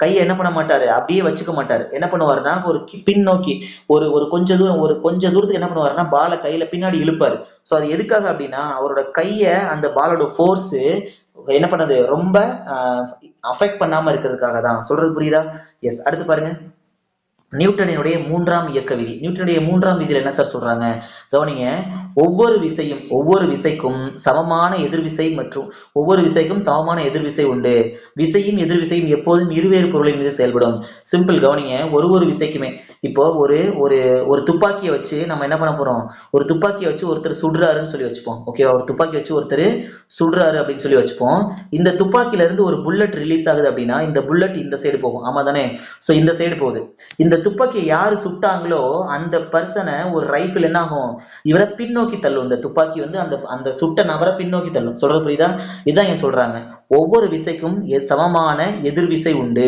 கையை என்ன பண்ண மாட்டாரு, அப்படியே வச்சுக்க மாட்டாரு. என்ன பண்ணுவாருன்னா ஒரு பின்னோக்கி ஒரு கொஞ்ச தூரத்துக்கு என்ன பண்ணுவாருன்னா பாலை கையில பின்னாடி இழுப்பாரு. ஸோ அது எதுக்காக அப்படின்னா அவரோட கையை அந்த பாலோட ஃபோர்ஸ் என்ன பண்ணது, ரொம்ப அஃபெக்ட் பண்ணாம இருக்கிறதுக்காக தான். சொல்றது புரியுதா? எஸ். அடுத்து பாருங்க, நியூட்டனுடைய மூன்றாம் இயக்க விதி. நியூட்டனுடைய மூன்றாம் விதியில் என்ன சார் சொல்றாங்க, கவனிங்க, ஒவ்வொரு விசைக்கும் சமமான எதிர்விசை மற்றும் ஒவ்வொரு விசைக்கும் சமமான எதிர்விசை உண்டு. விசையும் எதிர்விசையும் எப்போதும் இருவேறு பொருளின் மீது செயல்படும். சிம்பிள். கவனிங்க, ஒரு விசைக்குமே இப்போ ஒரு துப்பாக்கியை வச்சு நம்ம என்ன பண்ண போறோம், ஒரு துப்பாக்கியை வச்சு ஒருத்தர் சுடுறாருன்னு சொல்லி வச்சுப்போம். ஓகேவா? ஒரு துப்பாக்கி வச்சு ஒருத்தர் சுடுறாரு அப்படின்னு சொல்லி வச்சுப்போம். இந்த துப்பாக்கில இருந்து ஒரு புல்லட் ரிலீஸ் ஆகுது அப்படின்னா இந்த புல்லட் இந்த சைடு போகும். ஆமா தானே? சோ இந்த சைடு போகுது. இந்த துப்பாக்கியை யாரு சுட்டாங்களோ அந்த பர்சனை ஒரு ரைஃபிள் என்ன ஆகும், இவரை பின்னோக்கி தள்ளும். இந்த துப்பாக்கி வந்து அந்த சுட்ட நபரை பின்னோக்கி தள்ளும். சொல்றது புரியுதா? இதான் ஏன் சொல்றாங்க, ஒவ்வொரு விசைக்கும் சமமான எதிர்விசை உண்டு.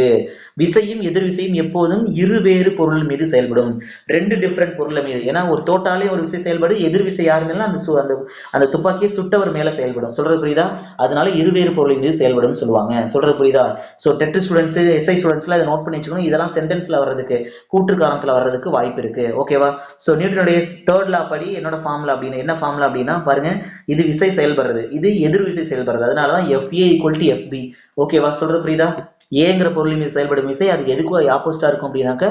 விசையும் எதிர்விசையும் எப்போதும் இருவேறு பொருள் மீது செயல்படும். ரெண்டு டிஃப்ரெண்ட் பொருள் மீது. ஏன்னா ஒரு தோட்டாலே ஒரு விசை செயல்படு, எதிர்விசை யாரு மேல அந்த துப்பாக்கியை சுட்டவர் மேல செயல்படும். சொல்றது புரியுதா? அதனால இருவேறு பொருள் மீது செயல்படும் சொல்லுவாங்க. சொல்றது புரியுதா? சோ டெட் ஸ்டூடெண்ட்ஸ், எஸ்ஐ ஸ்டூடெண்ட்ஸ்ல இதை நோட் பண்ணி வச்சுக்கணும். இதெல்லாம் சென்டென்ஸ்ல வர்றதுக்கு, கூற்று காரணத்துல வர்றதுக்கு வாய்ப்பு இருக்கு. ஓகேவா? சோ நியூட்டனுடைய தேர்ட் லா படி என்னோட ஃபார்முலா அப்படின்னு என்ன ஃபார்முலா அப்படின்னா பாருங்க, இது விசை செயல்படுறது, இது எதிர் விசை செயல்படுறது. அதனாலதான் FA = FB. ஓகேவா? சொல்றது புரியுதா? ஏங்கிற பொருள் மீது செயல்படும் விசை அது எதுக்கு ஆப்போசிட்டா இருக்கும் அப்படின்னாக்க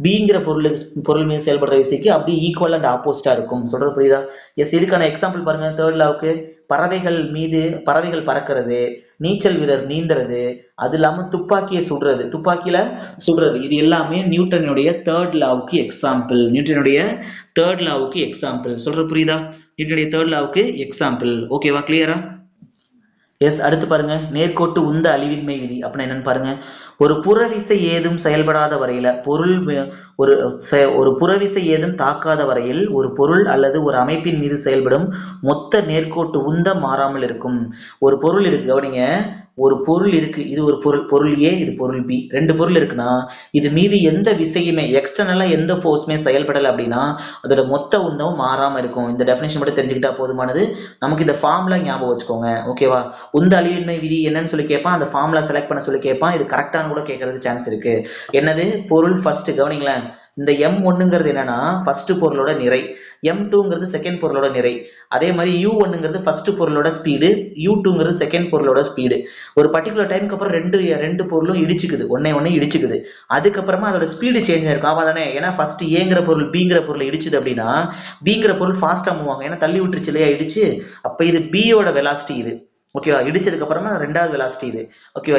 பிங்கிற பொருள் மீது செயல்படுற விசைக்கு அப்படி ஈக்குவல் அண்ட் ஆப்போசிட்டா இருக்கும். சொல்றது புரியுதா? எஸ். இதுக்கான எக்ஸாம்பிள் பாருங்க. தேர்ட் லாவுக்கு பறவைகள் பறக்கிறது, நீச்சல் வீரர் நீந்துறது, அது இல்லாம துப்பாக்கியில சுடுறது, இது எல்லாமே நியூட்டனுடைய தேர்ட் லாவுக்கு எக்ஸாம்பிள். சொல்றது புரியுதா? நியூட்டனுடைய தேர்ட் லாவுக்கு எக்ஸாம்பிள். ஓகேவா? கிளியரா? எஸ், அடுத்து பாருங்க, நேர்கோட்டு உந்த அழிவின்மை விதி அப்படின்னா என்னன்னு பாருங்க. ஒரு புறவிசை ஏதும் செயல்படாத வரையில ஒரு ஒரு புறவிசை ஏதும் தாக்காத வரையில் ஒரு பொருள் அல்லது ஒரு அமைப்பின் மீது செயல்படும் மொத்த நேர்கோட்டு உந்தம் மாறாமல் இருக்கும். ஒரு பொருள் இருக்கு, கவனிங்க. ஒரு பொருள் இருக்கு, இது ஒரு பொருள், பொருள் ஏ, இது பொருள் பி, ரெண்டு பொருள் இருக்குன்னா இது மீது எந்த விசையுமே எக்ஸ்டர்னலா எந்த ஃபோர்ஸுமே செயல்படலை அப்படின்னா அதோட மொத்த உந்தமும் மாறாம இருக்கும். இந்த டெஃபினேஷன் மட்டும் தெரிஞ்சுக்கிட்டா போதுமானது. நமக்கு இந்த ஃபார்முலா ஞாபகம் வச்சுக்கோங்க, ஓகேவா. உந்த அழிவின்மை விதி என்னன்னு சொல்லி கேட்பான், அந்த ஃபார்முலா செலக்ட் பண்ண சொல்லி கேட்பான். இது கரெக்டான கூட கேட்கறதுக்கு சான்ஸ் இருக்கு. என்னது பொருள் ஃபர்ஸ்ட், கவனிங்களேன். இந்த M1ங்கிறது என்னன்னா ஃபர்ஸ்ட் பொருளோட நிறை, M2ங்கிறது செகண்ட் பொருளோட நிறை. அதே மாதிரி U1ங்கிறது ஃபர்ஸ்ட் பொருளோட ஸ்பீடு, U2ங்கிறது செகண்ட் பொருளோட ஸ்பீடு. ஒரு பர்டிகுலர் டைமுக்கு அப்புறம் ரெண்டு பொருளும் இடிச்சுக்குது, ஒன்னே இடிச்சுக்குது. அதுக்கப்புறமா அதோட ஸ்பீடு சேஞ்ச் ஆயிருக்கும், ஆமா தானே. ஏன்னா ஃபர்ஸ்ட் ஏங்கிற பொருள் பிங்கிற பொருள் இடிச்சுது அப்படின்னா பிங்கிற பொருள் ஃபாஸ்டா மூவ் ஆகும், ஏன்னா தள்ளி விட்டுருச்சு இல்லையா, இடிச்சு. அப்ப இது பியோட வெலாசிட்டி இது, ஓகேவா. இடிச்சதுக்கு அப்புறமா ரெண்டாவது வெலாசிட்டி இது, ஓகேவா.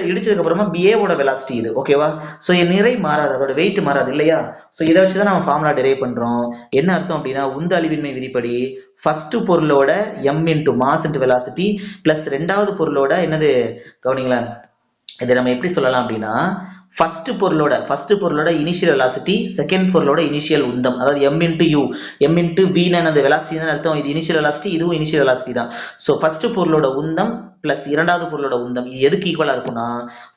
இடிச்சதுக்கு அப்புறமா பிஏவோட வெலாசிட்டி இது, ஓகேவா. சோ நிறை மாறாது, அதோட வெயிட் மாறாது இல்லையா. சோ இதை வச்சுதான் நம்ம ஃபார்முலா டெரைவ் பண்றோம். என்ன அர்த்தம் அப்படின்னா உந்த அழிவின்மை விதிப்படி ஃபர்ஸ்ட் பொருளோட m into mass into velocity plus ரெண்டாவது பொருளோட என்னது, கவனிங்களேன். இதை நம்ம எப்படி சொல்லலாம் அப்படின்னா ஃபர்ஸ்ட் பொருளோட இனிஷியல் வெலாசிட்டி, செகண்ட் பொருளோட இனிஷியல் உந்தம், அதாவது m into u, m into v அந்த வெலாசிட்டி தான் அர்த்தம். இது இனிஷியல் வெலாசிட்டி, இதுவும் இனிஷியல் வெலாசிட்டி தான். ஸோ ஃபர்ஸ்ட் பொருளோட உந்தம் பிளஸ் இரண்டாவது பொருளோட உந்தம், இது எதுக்கு ஈக்குவலா இருக்கும்னா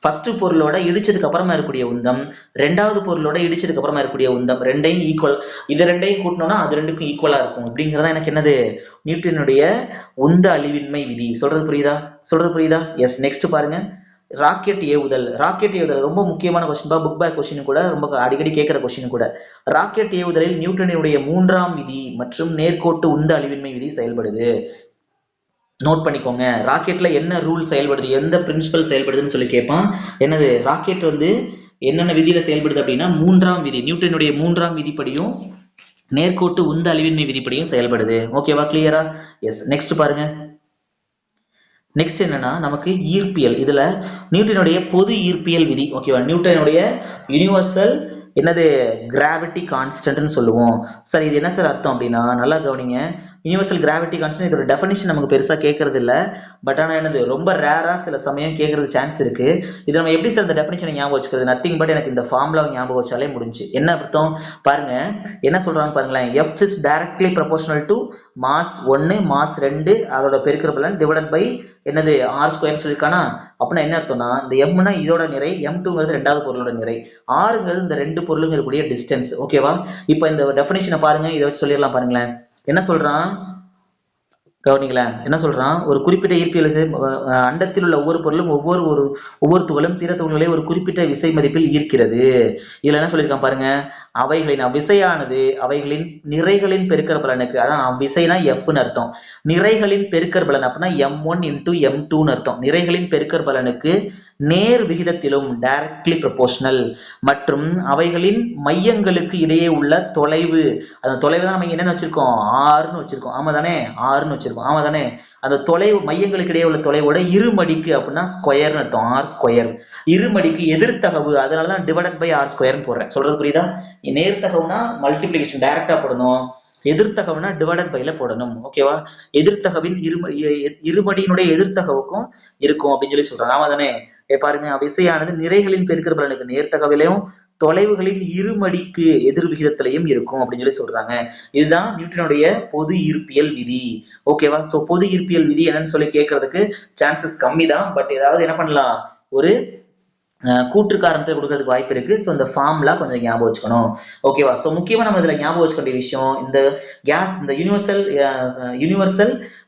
ஃபர்ஸ்ட் பொருளோட இடிச்சதுக்கு அப்புறமா இருக்கக்கூடிய உந்தம், ரெண்டாவது பொருளோட இடிச்சதுக்கு அப்புறமா இருக்கக்கூடிய உந்தம், ரெண்டையும் ஈக்குவல், இது ரெண்டையும் கூட்டணும்னா அது ரெண்டுக்கும் ஈக்குவலா இருக்கும். அப்படிங்கிறதா எனக்கு என்னது நியூட்டனுடைய உந்த அழிவின்மை விதி. சொல்றது புரியுதா? எஸ். நெக்ஸ்ட் பாருங்க, ராக்கெட் ஏவுதல் ரொம்ப முக்கியமான கொஸ்டின், புக் பேக் கொஸ்டின் கூட, ரொம்ப அடிக்கடி கேட்கிற கொஸ்டின் கூட. ராக்கெட் ஏவுதலில் நியூட்டனுடைய மூன்றாம் விதி மற்றும் நேர்கோட்டு உந்த அழிவின்மை விதி செயல்படுது. நோட் பண்ணிக்கோங்க, ராக்கெட்ல என்ன ரூல் செயல்படுது, எந்த பிரின்சிபல் செயல்படுதுன்னு சொல்லி கேட்பான். என்னது, ராக்கெட் என்னென்ன விதியில செயல்படுது அப்படின்னா மூன்றாம் விதி, நியூட்டனுடைய மூன்றாம் விதிப்படியும் நேர்கோட்டு உந்த அழிவின்மை விதிப்படியும் செயல்படுது. ஓகேவா, கிளியரா? எஸ். நெக்ஸ்ட் பாருங்க. நெக்ஸ்ட் என்னன்னா நமக்கு ஈர்ப்பியல், இதுல நியூட்டனுடைய பொது ஈர்ப்பியல் விதி, ஓகேவா. நியூட்டனுடைய யூனிவர்சல் என்னது கிராவிட்டி கான்ஸ்டன்ட்னு சொல்லுவோம். சார் இது என்ன சார் அர்த்தம் அப்படின்னா நல்லா கவனிங்க. யூனிவர்சல் கிராவிட்டி கான்ஸ்டன்ட் இதோட டெஃபினிஷன் நமக்கு பெருசா கேட்கறது இல்ல, பட் ஆனா என்னது ரொம்ப ரேரா சில சமயம் கேட்கறதுக்கு சான்ஸ் இருக்கு. இது நம்ம எப்படி சார் இந்த டெஃபினிஷனை ஞாபகம் வச்சுக்கிறது? நத்திங் பட் எனக்கு இந்த ஃபார்முலா ஞாபகம் வச்சாலே முடிஞ்சு. என்ன அர்த்தம் பாருங்க, என்ன சொல்றாங்க பாருங்களேன். F is directly proportional to mass 1 mass 2 அதோட பெருக்கிற பலன் டிவைடட் பை என்னது ஆர் ஸ்கொயர் சொல்லியிருக்கானா. அப்படின்னா என்ன அர்த்தம்னா இந்த எம்னா இதோட நிறை, M2ங்கிறது ரெண்டாவது பொருளோட நிறை, ஆறுங்கிறது இந்த ரெண்டு பொருளுங்க இருக்கக்கூடிய டிஸ்டன்ஸ், ஓகேவா. இப்போ இந்த டெஃபினிஷனை பாருங்க, இதை வச்சு சொல்லிடலாம் பாருங்களேன். என்ன சொல்றான் கவனிங்களேன், என்ன சொல்றான், ஒரு குறிப்பிட்ட ஈர்ப்பியல் அண்டத்தில் உள்ள ஒவ்வொரு பொருளும் ஒவ்வொரு துகளும் பிற துகள்களை ஒரு குறிப்பிட்ட விசை மதிப்பில் ஈர்க்கிறது. இதுல என்ன சொல்லியிருக்கான் பாருங்க, அவைகளின் விசையானது அவைகளின் நிறைகளின் பெருக்கற பலனுக்கு, அதான் விசைனா எஃப்னு அர்த்தம், நிறைகளின் பெருக்கற பலன் அப்படின்னா M1 இன்டு M2ன்னு அர்த்தம். நிறைகளின் பெருக்கற பலனுக்கு நேர் விகிதத்திலும் டைரக்ட்லி ப்ரொபோர்ஷனல் மற்றும் அவைகளின் மையங்களுக்கு இடையே உள்ள தொலைவு, அந்த தொலைவு தான் நம்ம என்னன்னு வச்சிருக்கோம், ஆறுன்னு வச்சிருக்கோம், ஆமா தானே, ஆறுன்னு வச்சிருக்கோம், ஆமா தானே. அந்த தொலைவு மையங்களுக்கு இடையே உள்ள தொலைவோட இருமடிக்கு அப்படின்னா ஸ்கொயர்னு அர்த்தம், ஆர் ஸ்கொயர். இருமடிக்கு எதிர்த்தகவு, அதனாலதான் டிவைடட் பை ஆர் ஸ்கொயர்னு போடுறேன். சொல்றது புரியுதா? நேர்த்தகவுனா மல்டிபிளிகேஷன் டைரக்டா போடணும், எதிர்த்தகவுனா டிவைடட் பைல போடணும், ஓகேவா. எதிர்த்தகவின் இருமடியினுடைய எதிர்த்தகவுக்கும் இருக்கும் அப்படின்னு சொல்லி சொல்றாங்க, ஆமா தானே. பாருங்க, விசையானது நிறைகளின் பெருக்கற பலனுக்கு நேர்த்தகவிலையும் தொலைவுகளின் இருமடிக்கு எதிர் விகிதத்திலையும் இருக்கும் அப்படின்னு சொல்லி சொல்றாங்க. இதுதான் நியூட்டனுடைய பொது ஈர்ப்பியல் விதி, ஓகேவா. சோ பொது ஈர்ப்பியல் விதி என்னன்னு சொல்லி கேட்கறதுக்கு சான்சஸ் கம்மி தான், பட் ஏதாவது என்ன பண்ணலாம், ஒரு கூற்று காரணத்தை கொடுக்கறதுக்கு வாய்ப்பு இருக்கு. ஸோ இந்த ஃபார்முலா கொஞ்சம் ஞாபகம் வச்சுக்கணும், ஓகேவா. ஸோ முக்கியமா நம்ம இதுல ஞாபகம் வச்சுக்க வேண்டிய விஷயம், இந்த யூனிவர்சல்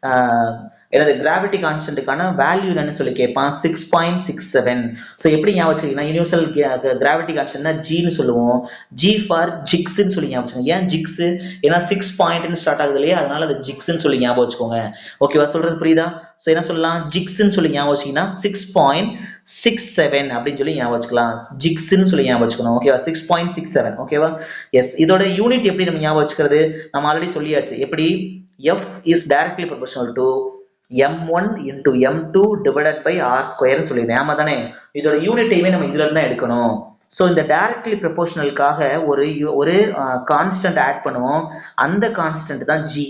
எனது கிராவிட்டி கான்ஸ்டன்ட்டுக்கான வேல்யூ என்னன்னு சொல்லி கேட்பான், 6.67. ஸோ எப்படி ஞாபகம் வச்சுக்கீங்கன்னா யூனிவர்சல் கிராவிட்டி கான்ஸ்டன்ட்னா ஜின்னு சொல்லுவோம், ஜி ஃபார் ஜிக்ஸ்ன்னு சொல்லி ஞாபகம் வச்சுக்கோங்க. ஏன் ஜிக்ஸ், ஏன்னா 6 பாயிண்ட்னு ஸ்டார்ட் ஆகுது இல்லையா, அதனால அது ஜிக்ஸ்ன்னு சொல்லி ஞாபகம் வச்சுக்கோங்க, ஓகேவா. சொல்றது புரியுதா? ஸோ என்ன சொல்லலாம், ஜிக்ஸ்ன்னு சொல்லி ஞாபகம் வச்சிங்கன்னா 6.67 அப்படின்னு சொல்லி ஞாபகம் வச்சுக்கலாம், ஜிக்ஸ்ன்னு சொல்லி ஞாபகம் வச்சுக்கணும், ஓகேவா. 6.67, ஓகேவா. எஸ். இதோட யூனிட் எப்படி நம்ம ஞாபகம் வச்சுக்கிறது, நம்ம ஆல்ரெடி சொல்லியாச்சு. எப்படி, F is directly proportional to M1 into M2 divided by R square சொல்லிடுறேன், ஆமா தானே. இதோட யூனிட்டையுமே நம்ம இதுல இருந்து தான் எடுக்கணும். ஸோ இந்த டைரக்ட்லி ப்ரொபோர்ஷனலுக்காக ஒரு கான்ஸ்டன்ட் ஆட் பண்ணுவோம், அந்த கான்ஸ்டன்ட் தான் G,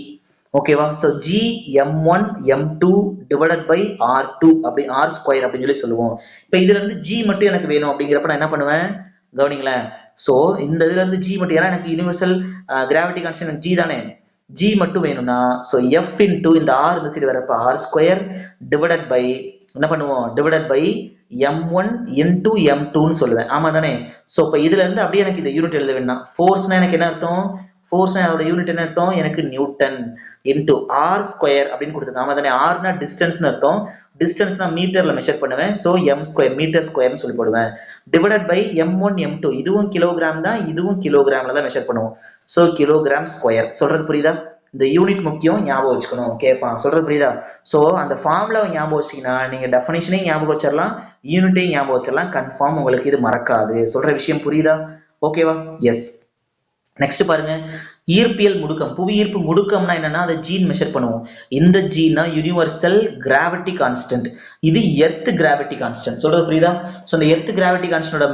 ஓகேவா? So G m one m two divided by r two அப்படி ஆர் ஸ்கொயர் அப்படின்னு சொல்லி சொல்லுவோம். இப்போ இதுல இருந்து ஜி மட்டும் எனக்கு வேணும் அப்படிங்கிறப்ப நான் என்ன பண்ணுவேன் கவனிங்களேன். ஸோ இந்த இதுல இருந்து ஜி மட்டும், ஏன்னா எனக்கு யூனிவர்சல் கிராவிட்டி கான்ஸ்டன்ட் ஜி தானே, ஜி மட்டும் வேணும்னா ஸோ எஃப் இன்டூ இந்த ஆர் இந்த சைடு வரப்ப ஆர் ஸ்கொயர் டிவைடட் பை என்ன பண்ணுவோம் டிவைடட் பை எம்1 இன்டூ எம்2ன்னு சொல்லுவேன். ஆமா தானே? ஸோ இப்போ இதுல இருந்து அப்படியே எனக்கு இந்த யூனிட் எழுத வேண்டாம். ஃபோர்ஸ்னா எனக்கு என்ன அர்த்தம்? ஃபோர்ஸ்னா அதோட யூனிட் என்ன அர்த்தம்? எனக்கு நியூட்டன் இன்டூ ஆர் ஸ்கொயர் அப்படின்னு கொடுத்துருக்காங்க. ஆமா தானே? ஆர்னா டிஸ்டன்ஸ்னு அர்த்தம். டிஸ்டன்ஸ்னா மீட்டர்ல மெஷர் பண்ணுவேன். ஸோ எம் ஸ்கொயர் மீட்டர் ஸ்கொயர்னு சொல்லி போடுவேன். டிவைடட் பை எம்1 எம்2, இதுவும் கிலோகிராம் தான், இதுவும் கிலோகிராம்ல தான் மெஷர் பண்ணுவோம். So kilogram square. சொல்றது புரியுதா? இந்த யூனிட் முக்கியம், ஞாபகம் வச்சுக்கணும். கேட்பான். சொல்றது புரியுதா? ஸோ அந்த ஃபார்முலாவை ஞாபகம் வச்சிங்கன்னா நீங்க டெஃபினிஷனையும் ஞாபகம் வச்சிடலாம், யூனிட்டையும் ஞாபகம் வச்சிடலாம். கன்ஃபார்ம் உங்களுக்கு இது மறக்காது. சொல்ற விஷயம் புரியுதா? ஓகேவா? எஸ். நெக்ஸ்ட் பாருங்க, ஈர்ப்பியல் முடுக்கம். புவியீர்ப்பு முடுக்கம்னா என்னன்னா அதை ஜீன் மெஷர் பண்ணுவோம். இந்த ஜீன்னா யூனிவர்சல் கிராவிட்டி கான்ஸ்டன்ட், இது எர்த் கிராவிட்டி கான்ஸ்டன்ட். சொல்றது புரியுதா? ஸோ இந்த எர்த் கிராவிட்டி கான்ஸ்டன்டோட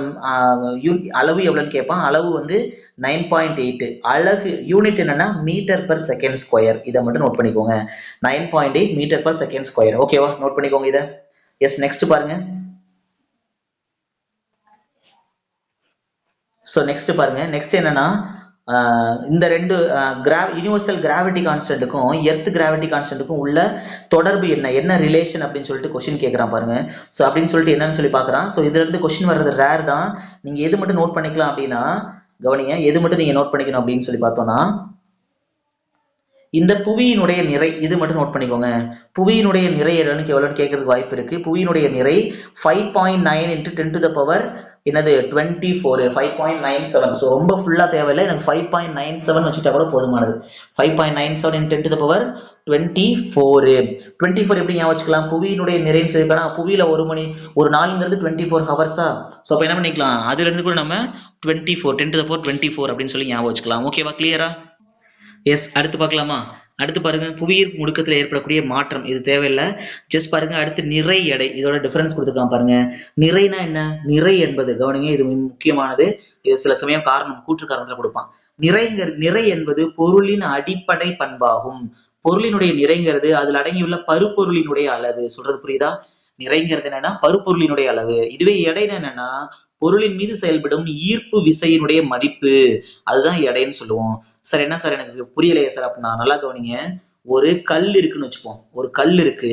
அளவு எவ்வளவுன்னு கேட்பான். அளவு வந்து 9.8. அலகு யூனிட் என்னன்னா மீட்டர் பர் செகண்ட் ஸ்கொயர். இதை மட்டும் நோட் பண்ணிக்கோங்க. 9.8 மீட்டர் பர் செகண்ட் ஸ்கொயர். ஓகேவா? நோட் பண்ணிக்கோங்க இதை. எஸ். நெக்ஸ்ட் பாருங்க. ஸோ நெக்ஸ்ட் பாருங்க. நெக்ஸ்ட் என்னன்னா இந்த ரெண்டு யூனிவர்சல் கிராவிட்டி கான்ஸ்டன்ட்டுக்கும் எர்த் கிராவிட்டி கான்ஸ்டன்ட்டுக்கும் உள்ள தொடர்பு என்ன, என்ன ரிலேஷன் அப்படின்னு சொல்லிட்டு கொஸ்டின் கேட்கறான் பாருங்க. ஸோ அப்படின்னு சொல்லிட்டு என்னன்னு சொல்லி பார்க்கறான். ஸோ இதுல இருந்து கொஸ்டின் வர்றது ரேர் தான். நீங்க எது மட்டும் நோட் பண்ணிக்கலாம் அப்படின்னா கவனிங்க, எது மட்டும் நீங்க நோட் பண்ணிக்கணும் அப்படின்னு சொல்லி பார்த்தோம்னா இந்த புவியினுடைய நிறை, இது மட்டும் நோட் பண்ணிக்கோங்க. புவியினுடைய நிறை எவ்வளவுன்னு கேட்கறதுக்கு வாய்ப்பு இருக்கு. புவியினுடைய நிறை 5.9 × 10⁻, என்னது 24, 5.97. ஸோ ரொம்ப ஃபுல்லா தேவையில்லை, எனக்கு 5.97 வச்சுட்டா கூட போதுமானது. 5.97 × 10⁻24. 24 எப்படி ஞாபகம் வச்சுக்கலாம்? புவியினுடைய நிறைன்னு சொல்லியிருக்காங்க. புவியில ஒரு நாளுங்கிறது 24 ஹவர்ஸா. ஸோ அப்போ என்ன பண்ணிக்கலாம், அதுல இருந்து கூட நம்ம 24 10⁻24 அப்படின்னு சொல்லி ஞாபகம் வச்சுக்கலாம். ஓகேவா? கிளியரா? எஸ். அடுத்து பார்க்கலாமா? அடுத்து பாருங்க, புவியீர்ப்பு முடுக்கத்தில் ஏற்படக்கூடிய மாற்றம். இது தேவையில்லை, ஜஸ்ட் பாருங்க. அடுத்து நிறை எடை, இதோட டிஃபரன்ஸ் கொடுத்துருக்கான் பாருங்க. நிறைனா என்ன? நிறை என்பது கவனிங்க, இது முக்கியமானது. இது சில சமயம் கூற்று காரணத்துல கொடுப்பான். நிறை என்பது பொருளின் அடிப்படை பண்பாகும். பொருளினுடைய நிறைங்கிறது அதில் அடங்கியுள்ள பருப்பொருளினுடைய அளவு. சொல்றது புரியுதா? நிறைங்கிறது என்னன்னா பருப்பொருளினுடைய அளவு. இதுவே எடைனா என்னன்னா பொருளின் மீது செயல்படும் ஈர்ப்பு விசையினுடைய மதிப்பு, அதுதான் எடைன்னு சொல்லுவோம். சார் என்ன சார் எனக்கு புரியலையே சார் அப்படின்னா நல்லா கவனிங்க. ஒரு கல் இருக்குன்னு வச்சுப்போம். ஒரு கல் இருக்கு.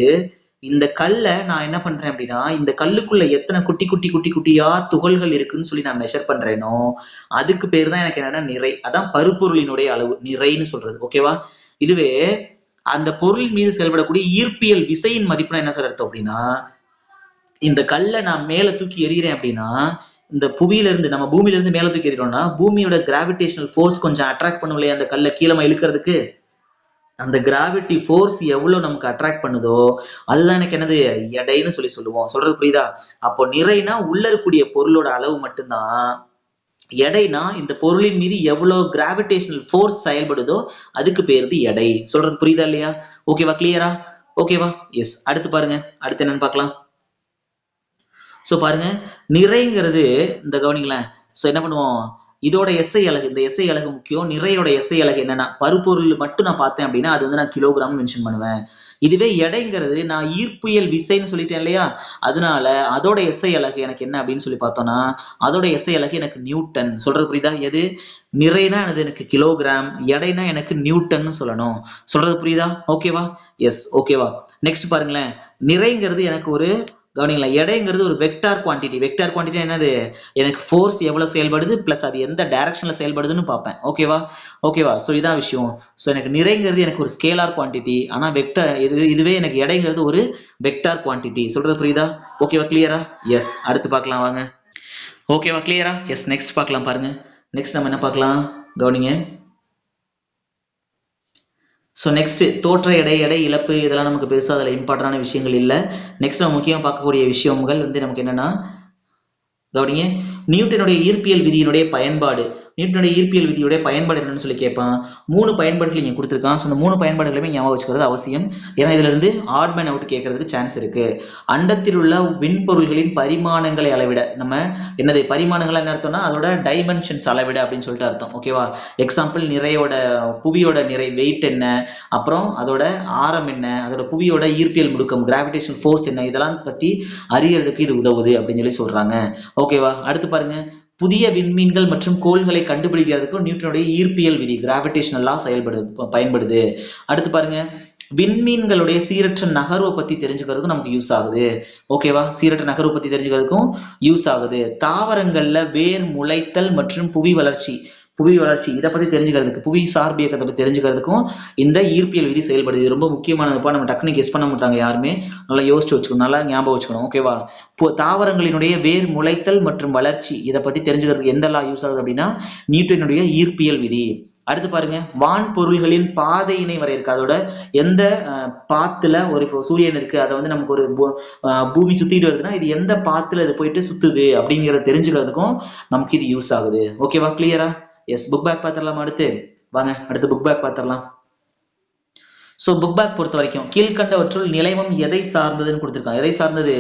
இந்த கல்லை நான் என்ன பண்றேன் அப்படின்னா இந்த கல்லுக்குள்ள எத்தனை குட்டி குட்டி குட்டி குட்டியா துகள்கள் இருக்குன்னு சொல்லி நான் மெஷர் பண்றேனோ அதுக்கு பேர் தான் எனக்கு என்னன்னா நிறை. அதான் பருப்பொருளினுடைய அளவு நிறைன்னு சொல்றது. ஓகேவா? இதுவே அந்த பொருளின் மீது செயல்படக்கூடிய ஈர்ப்பியல் விசையின் மதிப்புனா என்ன சார் அர்த்தம் அப்படின்னா, இந்த கல்லை நான் மேல தூக்கி எறிகிறேன் அப்படின்னா இந்த புவியில இருந்து நம்ம பூமியில இருந்து மேல தூக்கி எறிகிறோம்னா பூமியோட கிராவிடேஷனல் ஃபோர்ஸ் கொஞ்சம் அட்ராக்ட் பண்ணும் இல்லையா அந்த கல்லை கீழே இழுக்கிறதுக்கு. அந்த கிராவிட்டி ஃபோர்ஸ் எவ்வளவு நமக்கு அட்ராக்ட் பண்ணுதோ அதுதான் எனக்கு என்னது எடைன்னு சொல்லி சொல்லுவோம். சொல்றது புரியுதா? அப்போ நிறைனா உள்ள இருக்கக்கூடிய பொருளோட அளவு மட்டும்தான். எடைனா இந்த பொருளின் மீது எவ்வளவு கிராவிடேஷனல் ஃபோர்ஸ் செயல்படுதோ அதுக்கு பேருது எடை. சொல்றது புரியுதா இல்லையா? ஓகேவா? கிளியரா? ஓகேவா? எஸ். அடுத்து பாருங்க, அடுத்து என்னன்னு பார்க்கலாம். ஸோ பாருங்க, நிறைங்கிறது இந்த கவனிங்களேன். ஸோ என்ன பண்ணுவோம், இதோட எஸ்ஐ அலகு, இந்த எஸ்ஐ அலகு முக்கியம். நிறையோட எஸ்ஐ அலகு என்னன்னா பருப்பொருள் மட்டும் நான் பார்த்தேன் அப்படின்னா அது வந்து நான் கிலோகிராம் மென்ஷன் பண்ணுவேன். இதுவே எடைங்கிறது நான் ஈர்ப்பியல் விசைன்னு சொல்லிட்டேன் இல்லையா, அதனால அதோட எஸ்ஐ அலகு எனக்கு என்ன அப்படின்னு சொல்லி பார்த்தோம்னா அதோட எஸ்ஐ அலகு எனக்கு நியூட்டன். சொல்றது புரியுதா? எது நிறைனா அது எனக்கு கிலோகிராம், எடைனா எனக்கு நியூட்டன்னு சொல்லணும். சொல்றது புரியுதா? ஓகேவா? எஸ். ஓகேவா? நெக்ஸ்ட் பாருங்களேன், நிறைங்கிறது எனக்கு ஒரு கவனிங்களா, எடைங்கிறது ஒரு வெக்டார் குவான்டிட்டி. வெக்டார் குவான்டிட்டி என்னது, எனக்கு ஃபோர்ஸ் எவ்வளவு செயல்படுது பிளஸ் அது எந்த டைரக்ஷன்ல செயல்படுதுன்னு பார்ப்பேன். ஓகேவா? ஓகேவா? ஸோ இதான் விஷயம். ஸோ எனக்கு நிறைங்கிறது எனக்கு ஒரு ஸ்கேலார் குவான்டிட்டி, ஆனா இதுவே எனக்கு எடைங்கிறது ஒரு வெக்டார் குவான்டிட்டி. சொல்றது புரியுதா? ஓகேவா? கிளியரா? எஸ். அடுத்து பார்க்கலாம் வாங்க. ஓகேவா? கிளியரா? எஸ். நெக்ஸ்ட் பார்க்கலாம் பாருங்க. நெக்ஸ்ட் நம்ம என்ன பார்க்கலாம் கவனிங்க. ஸோ நெக்ஸ்ட் தோற்ற எடை, எடை இழப்பு, இதெல்லாம் நமக்கு பெருசாக அதில் இம்பார்ட்டன்டான விஷயங்கள் இல்லை. நெக்ஸ்ட் நம்ம முக்கியமாக பார்க்கக்கூடிய விஷயங்கள் வந்து நமக்கு என்னன்னா கவனிங்க, நியூட்டனுடைய ஈர்ப்பியல் விதியினுடைய பயன்பாடு. நியூட்டனுடைய ஈர்ப்பியல் விதியுடைய பயன்பாடு என்னன்னு சொல்லி கேட்பான். 3 பயன்பாடுகள் இங்க கொடுத்துருக்கான். ஸோ அந்த 3 பயன்பாடுகளுமே ஞாபகம் வச்சுக்கிறது அவசியம். ஏன்னா இதுல இருந்து ஆட் மேன் அவுட் கேட்கறதுக்கு சான்ஸ் இருக்கு. அண்டத்தில் உள்ள விண்பொருள்களின் பரிமாணங்களை அளவிட, நம்ம என்னது பரிமாணங்கள் என்ன அர்த்தம்னா அதோட டைமென்ஷன்ஸ் அளவிட அப்படின்னு சொல்லிட்டு அர்த்தம். ஓகேவா? எக்ஸாம்பிள், நிறையோட புவியோட நிறை வெயிட் என்ன, அப்புறம் அதோட ஆரம் என்ன, அதோட புவியோட ஈர்ப்பியல் முடுக்கம் கிராவிடேஷனல் ஃபோர்ஸ் என்ன, இதெல்லாம் பற்றி அறியறதுக்கு இது உதவுது அப்படின்னு சொல்லி சொல்றாங்க. ஓகேவா? அடுத்து பாருங்க, புதிய விண்மீன்கள் மற்றும் கோள்களை கண்டுபிடிக்கிறதுக்கும் நியூட்டனுடைய ஈர்ப்பியல் விதி கிராவிடேஷனல் லா பயன்படுது. அடுத்து பாருங்க, விண்மீன்களுடைய சீரற்ற நகர்வை பத்தி தெரிஞ்சுக்கிறதுக்கும் நமக்கு யூஸ் ஆகுது. ஓகேவா? சீரற்ற நகர்வை பத்தி தெரிஞ்சுக்கிறதுக்கும் யூஸ் ஆகுது. தாவரங்கள்ல வேர் முளைத்தல் மற்றும் புவி வளர்ச்சி இதை பத்தி தெரிஞ்சுக்கிறதுக்கு, புவி சார்பு இயக்கத்தை பத்தி தெரிஞ்சுக்கிறதுக்கும் இந்த ஈர்ப்பியல் விதி செயல்படுது. ரொம்ப முக்கியமானதுப்பா. நம்ம டக்குனு கெஸ் பண்ண மாட்டாங்க யாருமே. நல்லா யோசிச்சு வச்சுக்கணும், நல்லா ஞாபகம் வச்சுக்கணும். ஓகேவா? தாவரங்களினுடைய வேர் முளைத்தல் மற்றும் வளர்ச்சி இதை பத்தி தெரிஞ்சுக்கிறதுக்கு எந்த லா யூஸ் ஆகுது அப்படின்னா நியூட்டனுடைய ஈர்ப்பியல் விதி. அடுத்து பாருங்க, வான் பொருள்களின் பாதையினை வரையறுக்கு. அதோட எந்த பாத்துல ஒரு இப்போ சூரியன் இருக்கு, அதை வந்து நமக்கு ஒரு பூமி சுத்திட்டு வருதுன்னா இது எந்த பாத்துல இது போயிட்டு சுத்துது அப்படிங்கிறத தெரிஞ்சுக்கிறதுக்கும் நமக்கு இது யூஸ் ஆகுது. ஓகேவா? கிளியரா? எஸ். புக் பேக் பார்த்துடலாம். வாங்க அடுத்து புக் பேக் பார்த்துடலாம். ஸோ புக் பேக் பொறுத்த வரைக்கும் கீழ்கண்டவற்றுள் நிலைமம் எதை சார்ந்ததுன்னு கொடுத்துருக்காங்க. எதை சார்ந்தது?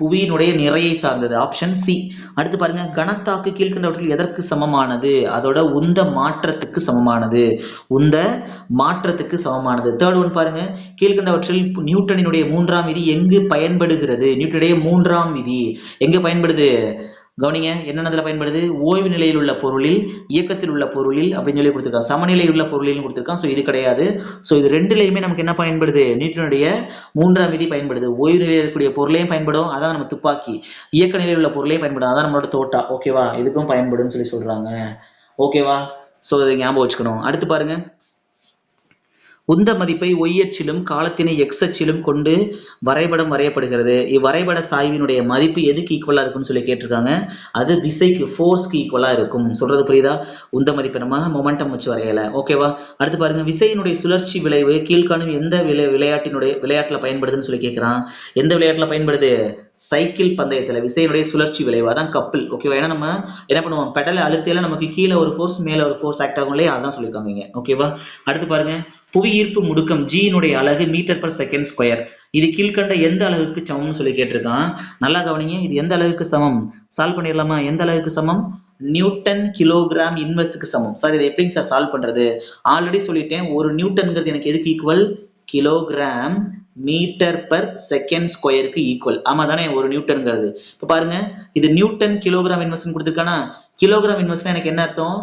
புவியினுடைய நிறையை சார்ந்தது. Option C. அடுத்து பாருங்க, கனத்தாக்கு கீழ்கண்டவற்றில் எதற்கு சமமானது? அதோட உந்த மாற்றத்துக்கு சமமானது. உந்த மாற்றத்துக்கு சமமானது. தேர்ட் ஒன் பாருங்க, கீழ்கண்டவற்றில் நியூட்டனினுடைய 3ஆம் விதி எங்கு பயன்படுகிறது? நியூட்டனுடைய 3ஆம் விதி எங்க பயன்படுது? கவனிங்க, என்னென்னதுல பயன்படுது? ஓய்வு நிலையில் உள்ள பொருளில், இயக்கத்தில் உள்ள பொருளில் அப்படின்னு சொல்லி கொடுத்துருக்கான். சமநிலை உள்ள பொருளில் கொடுத்துருக்கான். ஸோ இது கிடையாது. ஸோ இது ரெண்டுலையுமே நமக்கு என்ன பயன்படுது? நியூட்டனுடைய 3ஆம் விதி பயன்படுது. ஓய்வு நிலையில் இருக்கக்கூடிய பொருளையும் பயன்படும், அதான் நம்ம துப்பாக்கி. இயக்க நிலையில் உள்ள பொருளையும் பயன்படும், அதான் நம்மளோட தோட்டா. ஓகேவா? இதுக்கும் பயன்படும் சொல்லி சொல்றாங்க. ஓகேவா? ஸோ இதை ஞாபகம் வச்சுக்கணும். அடுத்து பாருங்க, உந்த மதிப்பை ஒய் அச்சிலும் காலத்தினை எக்ஸ் அச்சிலும் கொண்டு வரைபடம் வரையப்படுகிறது. இவ்வரைபட சாய்வினுடைய மதிப்பு எதுக்கு ஈக்குவலா இருக்குன்னு சொல்லி கேட்டிருக்காங்க. அது விசைக்கு, ஃபோர்ஸ்க்கு ஈக்குவலா இருக்கும். சொல்றது புரியுதா? உந்த மதிப்பை நம்ம மொமெண்டம் வச்சு வரையல. ஓகேவா? அடுத்து பாருங்க, விசையினுடைய சுழற்சி விளைவு கீழ்காணும் எந்த விளையாட்டுல பயன்படுதுன்னு சொல்லி கேட்கிறான். எந்த விளையாட்டுல பயன்படுது? சைக்கிள் பந்தயத்துல விசையினுடைய சுழற்சி விளைவு, அதான் கப்பிள். ஓகேவா? ஏன்னா நம்ம என்ன பண்ணுவோம், பெடலை அழுத்தியில நமக்கு கீழே ஒரு ஃபோர்ஸ் மேல ஒரு ஃபோர்ஸ் ஆக்ட் ஆகும் இல்லையா, அதான் சொல்லியிருக்காங்க. ஓகேவா? அடுத்து பாருங்க, புவி ஈர்ப்பு முடுக்கம் ஜியினுடைய அலகு மீட்டர் பர் செகண்ட் ஸ்கொயர். இது கீழ்கண்ட எந்த அலகுக்கு சமம்னு சொல்லி கேட்டிருக்கான். நல்லா கவனிங்க, இது எந்த அலகுக்கு சமம்? சால்வ் பண்ணிடலாமா? எந்த அலகுக்கு சமம்? நியூட்டன் கிலோகிராம் இன்வெர்ஸுக்கு சமம். சார் இது எப்படிங்க சார் சால்வ் பண்றது? ஆல்ரெடி சொல்லிட்டேன், ஒரு நியூட்டன்ங்கிறது எனக்கு எதுக்கு equal? Kilogram metre per second ஸ்கொயருக்கு ஈக்குவல். ஆமா தானே? ஒரு நியூட்டன்ங்கிறது. இப்ப பாருங்க, இது நியூட்டன் கிலோகிராம் இன்வெர்ஸ் கொடுத்துருக்கானா? கிலோகிராம் இன்வெர்ஸ்னா எனக்கு என்ன அர்த்தம்?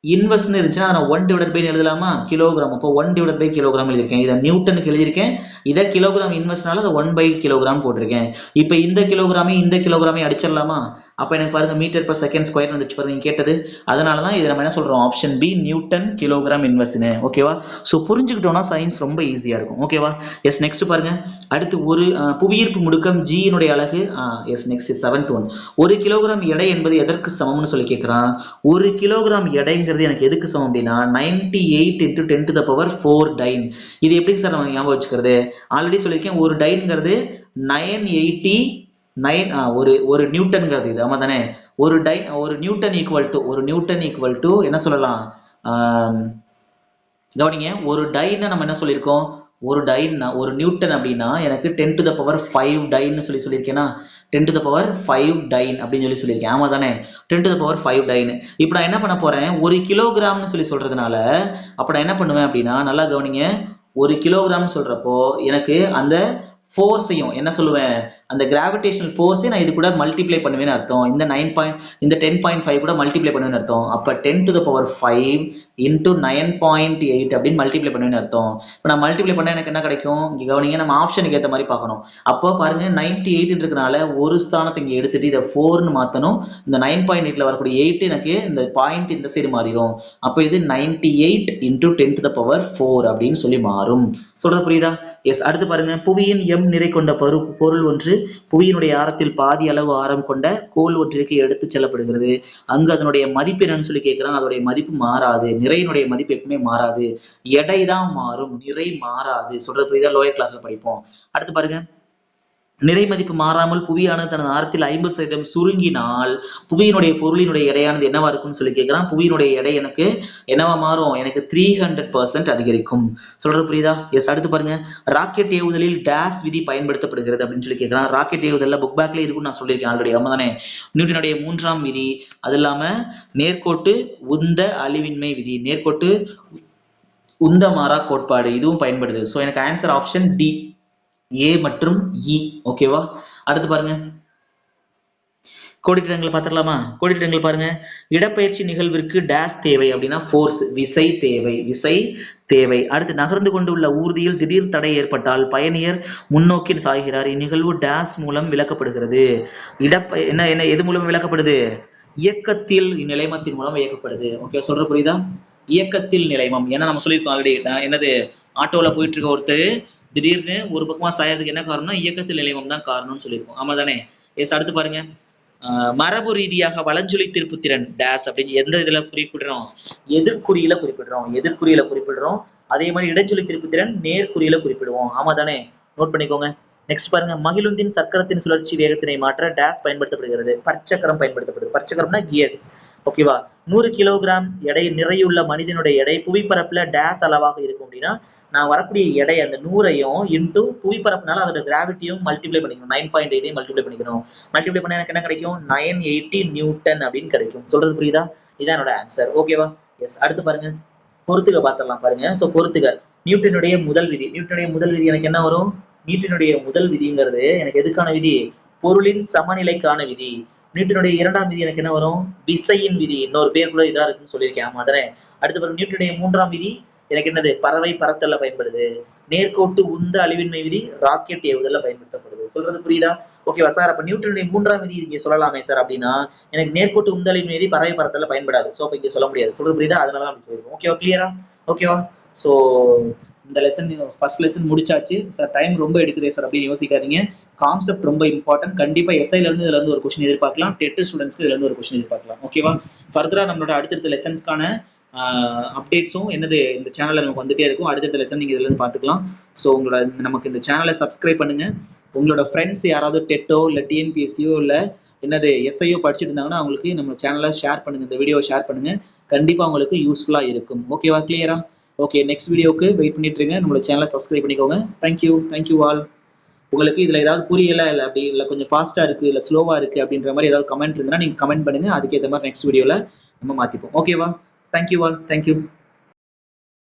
இன்வெர்ஸ்னு இருந்துச்சுன்னா நான் 1/by எழுதலாமா? கிலோகிராம். அப்போ 1/by கிலோகிராம் எழுதியிருக்கேன். இதை நியூட்டனுக்கு எழுதியிருக்கேன். இதை கிலோகிராம் இன்வெர்ஸ்னால அதை 1/கிலோகிராம் போட்டிருக்கேன். இப்போ இந்த கிலோகிராமே அடிச்சிடலாமா? அப்போ எனக்கு பாருங்க, மீட்டர் பர் செகண்ட் ஸ்கொயர் வந்துச்சு பாருங்க, நீங்க கேட்டது. அதனால தான் இதை நம்ம என்ன சொல்றோம்? ஆப்ஷன் பி, நியூட்டன் கிலோகிராம் இன்வெர்ஸ்னு. ஓகேவா? ஸோ புரிஞ்சுக்கிட்டோம்னா சயின்ஸ் ரொம்ப ஈஸியா இருக்கும். ஓகேவா? எஸ். நெக்ஸ்ட் பாருங்க, அடுத்து ஒரு புவியீர்ப்பு முடுக்கம் ஜியினுடைய அலகு. S. Next 7th one, 1 kilogram எடை என்பது எதற்கு சமம்னு சொல்லி கேட்கிறான். 1 கிலோகிராம் எடைங்கிறது எனக்கு எதுக்கு சமம் அப்படின்னா 98 × 10⁴ டைன். இது எப்படி சார் நம்ம ஞாபகம் வச்சுக்கிறது? ஆல்ரெடி சொல்லியிருக்கேன், ஒரு டைன்ங்கிறது 989 ஒரு நியூட்டன்ங்கிறது இது. ஆமா தானே? ஒரு நியூட்டன் ஈக்குவல் டு என்ன சொல்லலாம்? கவனிங்க, ஒரு டைனை நம்ம என்ன சொல்லியிருக்கோம்? ஒரு நியூட்டன் அப்படின்னா எனக்கு 10⁵ டைன்னு சொல்லியிருக்கேன்னா, 10⁵ டைன் அப்படின்னு சொல்லியிருக்கேன். ஆமா தானே? 10⁵ டைன். இப்போ நான் என்ன பண்ண போறேன்? 1 கிலோகிராம்னு சொல்றதுனால அப்ப நான் என்ன பண்ணுவேன் அப்படின்னா, நல்லா கவனிங்க, 1 கிலோகிராம் சொல்றப்போ எனக்கு அந்த ஃபோர்ஸையும் என்ன சொல்லுவேன்? அந்த கிராவிடேஷனல் ஃபோர்ஸை நான் இது கூட மல்டிப்ளை பண்ணுவேன்னு அர்த்தம். இந்த 10.5 கூட மல்டிப்ளை பண்ணுவேன்னு அர்த்தம். அப்ப 10⁵ இன்டூ 9.8 அப்படின்னு மல்டிப்ளை பண்ணுவேன்னு அர்த்தம். இப்போ நான் மல்டிப்ளை பண்ண எனக்கு என்ன கிடைக்கும்? இங்க கவனிங்க, நம்ம ஆப்ஷனுக்கு ஏற்ற மாதிரி பார்க்கணும். அப்போ பாருங்க, 98 இருக்கனால ஒரு ஸ்தானத்தை இங்க எடுத்துட்டு இதை 4ன்னு மாத்தணும். இந்த 9.8ல வரக்கூடிய 8 எனக்கு இந்த பாயிண்ட் இந்த சைடு மாறிடும். அப்போ இது 98 × 10⁴ அப்படின்னு சொல்லி மாறும். சொல்றது புரியுதா? எஸ். அடுத்து பாருங்க, புவியின் m நிறை கொண்ட பொருள் ஒன்று புவியினுடைய ஆரத்தில் பாதி அளவு ஆரம் கொண்ட கோல் ஒன்றிற்கு எடுத்து செல்லப்படுகிறது. அங்கு அதனுடைய மதிப்பு என்னன்னு சொல்லி கேட்கிறாங்க. அதனுடைய மதிப்பு மாறாது. நிறையினுடைய மதிப்பு எப்பவுமே மாறாது. எடை தான் மாறும், நிறை மாறாது. சொல்றது புரியுதா? லோயர் கிளாஸ்ல படிப்போம். அடுத்து பாருங்க, நிறை மதிப்பு மாறாமல் புவியானது தனது ஆரத்தில் 50% சுருங்கினால் புவியினுடைய பொருளினுடைய எடையானது என்னவா இருக்கும்னு சொல்லி கேட்கிறான். புவியினுடைய எடை எனக்கு என்னவா மாறும்? எனக்கு 300% அதிகரிக்கும். சொல்றது புரியுதா? எஸ். அடுத்து பாருங்க, ராக்கெட் ஏவுதலில் டேஸ் விதி பயன்படுத்தப்படுகிறது அப்படின்னு சொல்லி கேட்கிறான். ராக்கெட் ஏவுதல்ல புக் பேக்ல இருக்குன்னு நான் சொல்லியிருக்கேன் ஆல்ரெடி. ஆமா தானே? நியூட்டனுடைய 3ஆம் விதி, அது இல்லாம நேர்கோட்டு உந்த அழிவின்மை விதி, நேர்கோட்டு உந்த மாறா கோட்பாடு, இதுவும் பயன்படுது. ஸோ எனக்கு ஆன்சர் ஆப்ஷன் டி, ஏ மற்றும் இ. ஓகேவா? அடுத்து பாருங்க, கோடிட்டங்கள் பார்த்துடலாமா? கோடிட்டங்கள் பாருங்க, இடப்பெயர்ச்சி நிகழ்விற்கு டேஸ் தேவை அப்படின்னா ஃபோர்ஸ், விசை தேவை, விசை தேவை. அடுத்து, நகர்ந்து கொண்டு உள்ள ஊர்தியில் திடீர் தடை ஏற்பட்டால் பயணியர் முன்னோக்கி சாய்கிறார். இந்நிகழ்வு டேஸ் மூலம் விளக்கப்படுகிறது. என்ன என்ன எது மூலம் விளக்கப்படுது? இயக்கத்தில் நிலைமத்தின் மூலம் இயக்கப்படுது. ஓகே, சொல்ற புரியுதா? இயக்கத்தில் நிலைமம். ஏன்னா நம்ம சொல்லியிருக்கோம் ஆல்ரெடி, என்னது, ஆட்டோல போயிட்டு இருக்க ஒருத்தர் திடீர்னு ஒரு பக்கமா சாயறதுக்கு என்ன காரணம்? இயக்கத்தில் நிலைமம் தான் காரணம்னு சொல்லியிருக்கோம். ஆமா தானே? எஸ். அடுத்து பாருங்க, மரபு ரீதியாக வலஞ்சுழி திருப்புத்திறன் டேஸ் அப்படின்னு எந்த இதுல குறிப்பிடுறோம்? எதிர்குறியில குறிப்பிடுறோம், எதிர்குறியில குறிப்பிடுறோம். அதே மாதிரி இடஞ்சுழி திருப்புத்திறன் நேர்குறியில குறிப்பிடுவோம். ஆமா தானே? நோட் பண்ணிக்கோங்க. நெக்ஸ்ட் பாருங்க, மகிழுந்தின் சக்கரத்தின் சுழற்சி வேகத்தினை மாற்ற டேஸ் பயன்படுத்தப்படுகிறது. பற்சக்கரம் பயன்படுத்தப்படுது. பற்சக்கரம்னா கியர்ஸ். ஓகேவா? 100 கிலோகிராம் எடை நிறையுள்ள மனிதனுடைய எடை புவிப்பரப்புல டேஸ் அளவாக இருக்கும் அப்படின்னா, நான் வரக்கூடிய எடை அந்த 100ஐயும் இன்டூ புவிப்பரப்புனால அதோட கிராவிட்டியும் மல்டிப்ளை பண்ணிக்கணும். 9.8 மல்டிப்ளை பண்ணிக்கணும். மல்டிப்ளை பண்ண எனக்கு என்ன கிடைக்கும்? 980 நியூட்டன் அப்படின்னு கிடைக்கும். சொல்றது புரியுதா? இதான் என்னோட ஆன்சர். ஓகேவா? எஸ். அடுத்து பாருங்க, பொறுத்துக பார்த்துடலாம் பாருங்க. ஸோ பொறுத்துக, நியூட்டனுடைய முதல் விதி. நியூட்டனுடைய முதல் விதி எனக்கு என்ன வரும்? நியூட்டனுடைய முதல் விதிங்கிறது எனக்கு எதுக்கான விதி? பொருளின் சமநிலைக்கான விதி. நியூட்டனுடைய 2ஆம் விதி எனக்கு என்ன வரும்? விசையின் விதி. இன்னொரு பேர் கூட இதா இருக்குன்னு சொல்லியிருக்கேன். ஆமா தானே? அடுத்து பாருங்க, நியூட்டனுடைய 3ஆம் விதி எனக்கு என்னது? பறவை பறத்தல்ல பயன்படுது. நேர்கோட்டு உந்த அழிவின்மை விதி ராக்கெட் ஏவுதல்ல பயன்படுத்தப்படுது. சொல்றது புரியுதா? ஓகேவா சார்? அப்ப நியூட்டனுடைய 3ஆம் விதி இங்க சொல்லலாமே சார் அப்படின்னா, எனக்கு நேர்கோட்டு உந்த அழிவின்மை விதி பறவை பறத்தல்ல பயன்படாது. சோ அப்ப இங்க சொல்ல முடியாது. சொல்றது புரியுதா? அதனாலதான் அப்படி சொல்லிருக்கோம். ஓகேவா? கிளியரா? ஓகேவா? சோ இந்த லெசன், ஃபர்ஸ்ட் லெசன் முடிச்சாச்சு சார். டைம் ரொம்ப எடுக்குதே சார் அப்படின்னு யோசிக்காதீங்க. கான்செப்ட் ரொம்ப இம்பார்ட்டன்ட். கண்டிப்பா எஸ்ஐல இருந்து இதுல இருந்து ஒரு கொஸ்டின் எதிர்பார்க்கலாம். டெட் ஸ்டூடெண்ட்ஸ்க்கு இதுல இருந்து ஒரு கொஸ்டின் எதிர்பார்க்கலாம். ஓகேவா? ஃபர்தரா நம்மளோட அடுத்தடுத்த லெசன்ஸ்க்கான அப்டேட்ஸும் என்னது இந்த சேனல்ல நமக்கு வந்துட்டே இருக்கும். அடுத்தடுத்த லெசன் நீங்க இதுல இருந்து பார்த்துக்கலாம். ஸோ உங்களோட நமக்கு இந்த சேனலை சப்ஸ்கிரைப் பண்ணுங்க. உங்களோட ஃப்ரெண்ட்ஸ் யாராவது டெட்டோ இல்லை டிஎன்பிஎஸ்சியோ இல்லை என்னது எஸ்ஐயோ படிச்சுட்டு இருந்தாங்கன்னா அவங்களுக்கு நம்ம சேனலை ஷேர் பண்ணுங்க, இந்த வீடியோவை ஷேர் பண்ணுங்க. கண்டிப்பா உங்களுக்கு யூஸ்ஃபுல்லா இருக்கும். ஓகேவா? கிளியரா? ஓகே, நெக்ஸ்ட் வீடியோக்கு வெயிட் பண்ணிட்டு இருங்க. நம்மளோட சேனலை சப்ஸ்கிரைப் பண்ணிக்கோங்க. Thank you all. உங்களுக்கு இதுல ஏதாவது புரியல இல்லை அப்படி இல்லை கொஞ்சம் ஃபாஸ்டா இருக்கு இல்லை ஸ்லோவா இருக்கு அப்படின்ற மாதிரி ஏதாவது கமெண்ட் இருந்ததுன்னா நீங்க கமெண்ட் பண்ணுங்க. அதுக்கேற்ற மாதிரி நெக்ஸ்ட் வீடியோல நம்ம மாத்திப்போம். ஓகேவா? Thank you all. தேங்க்யூ.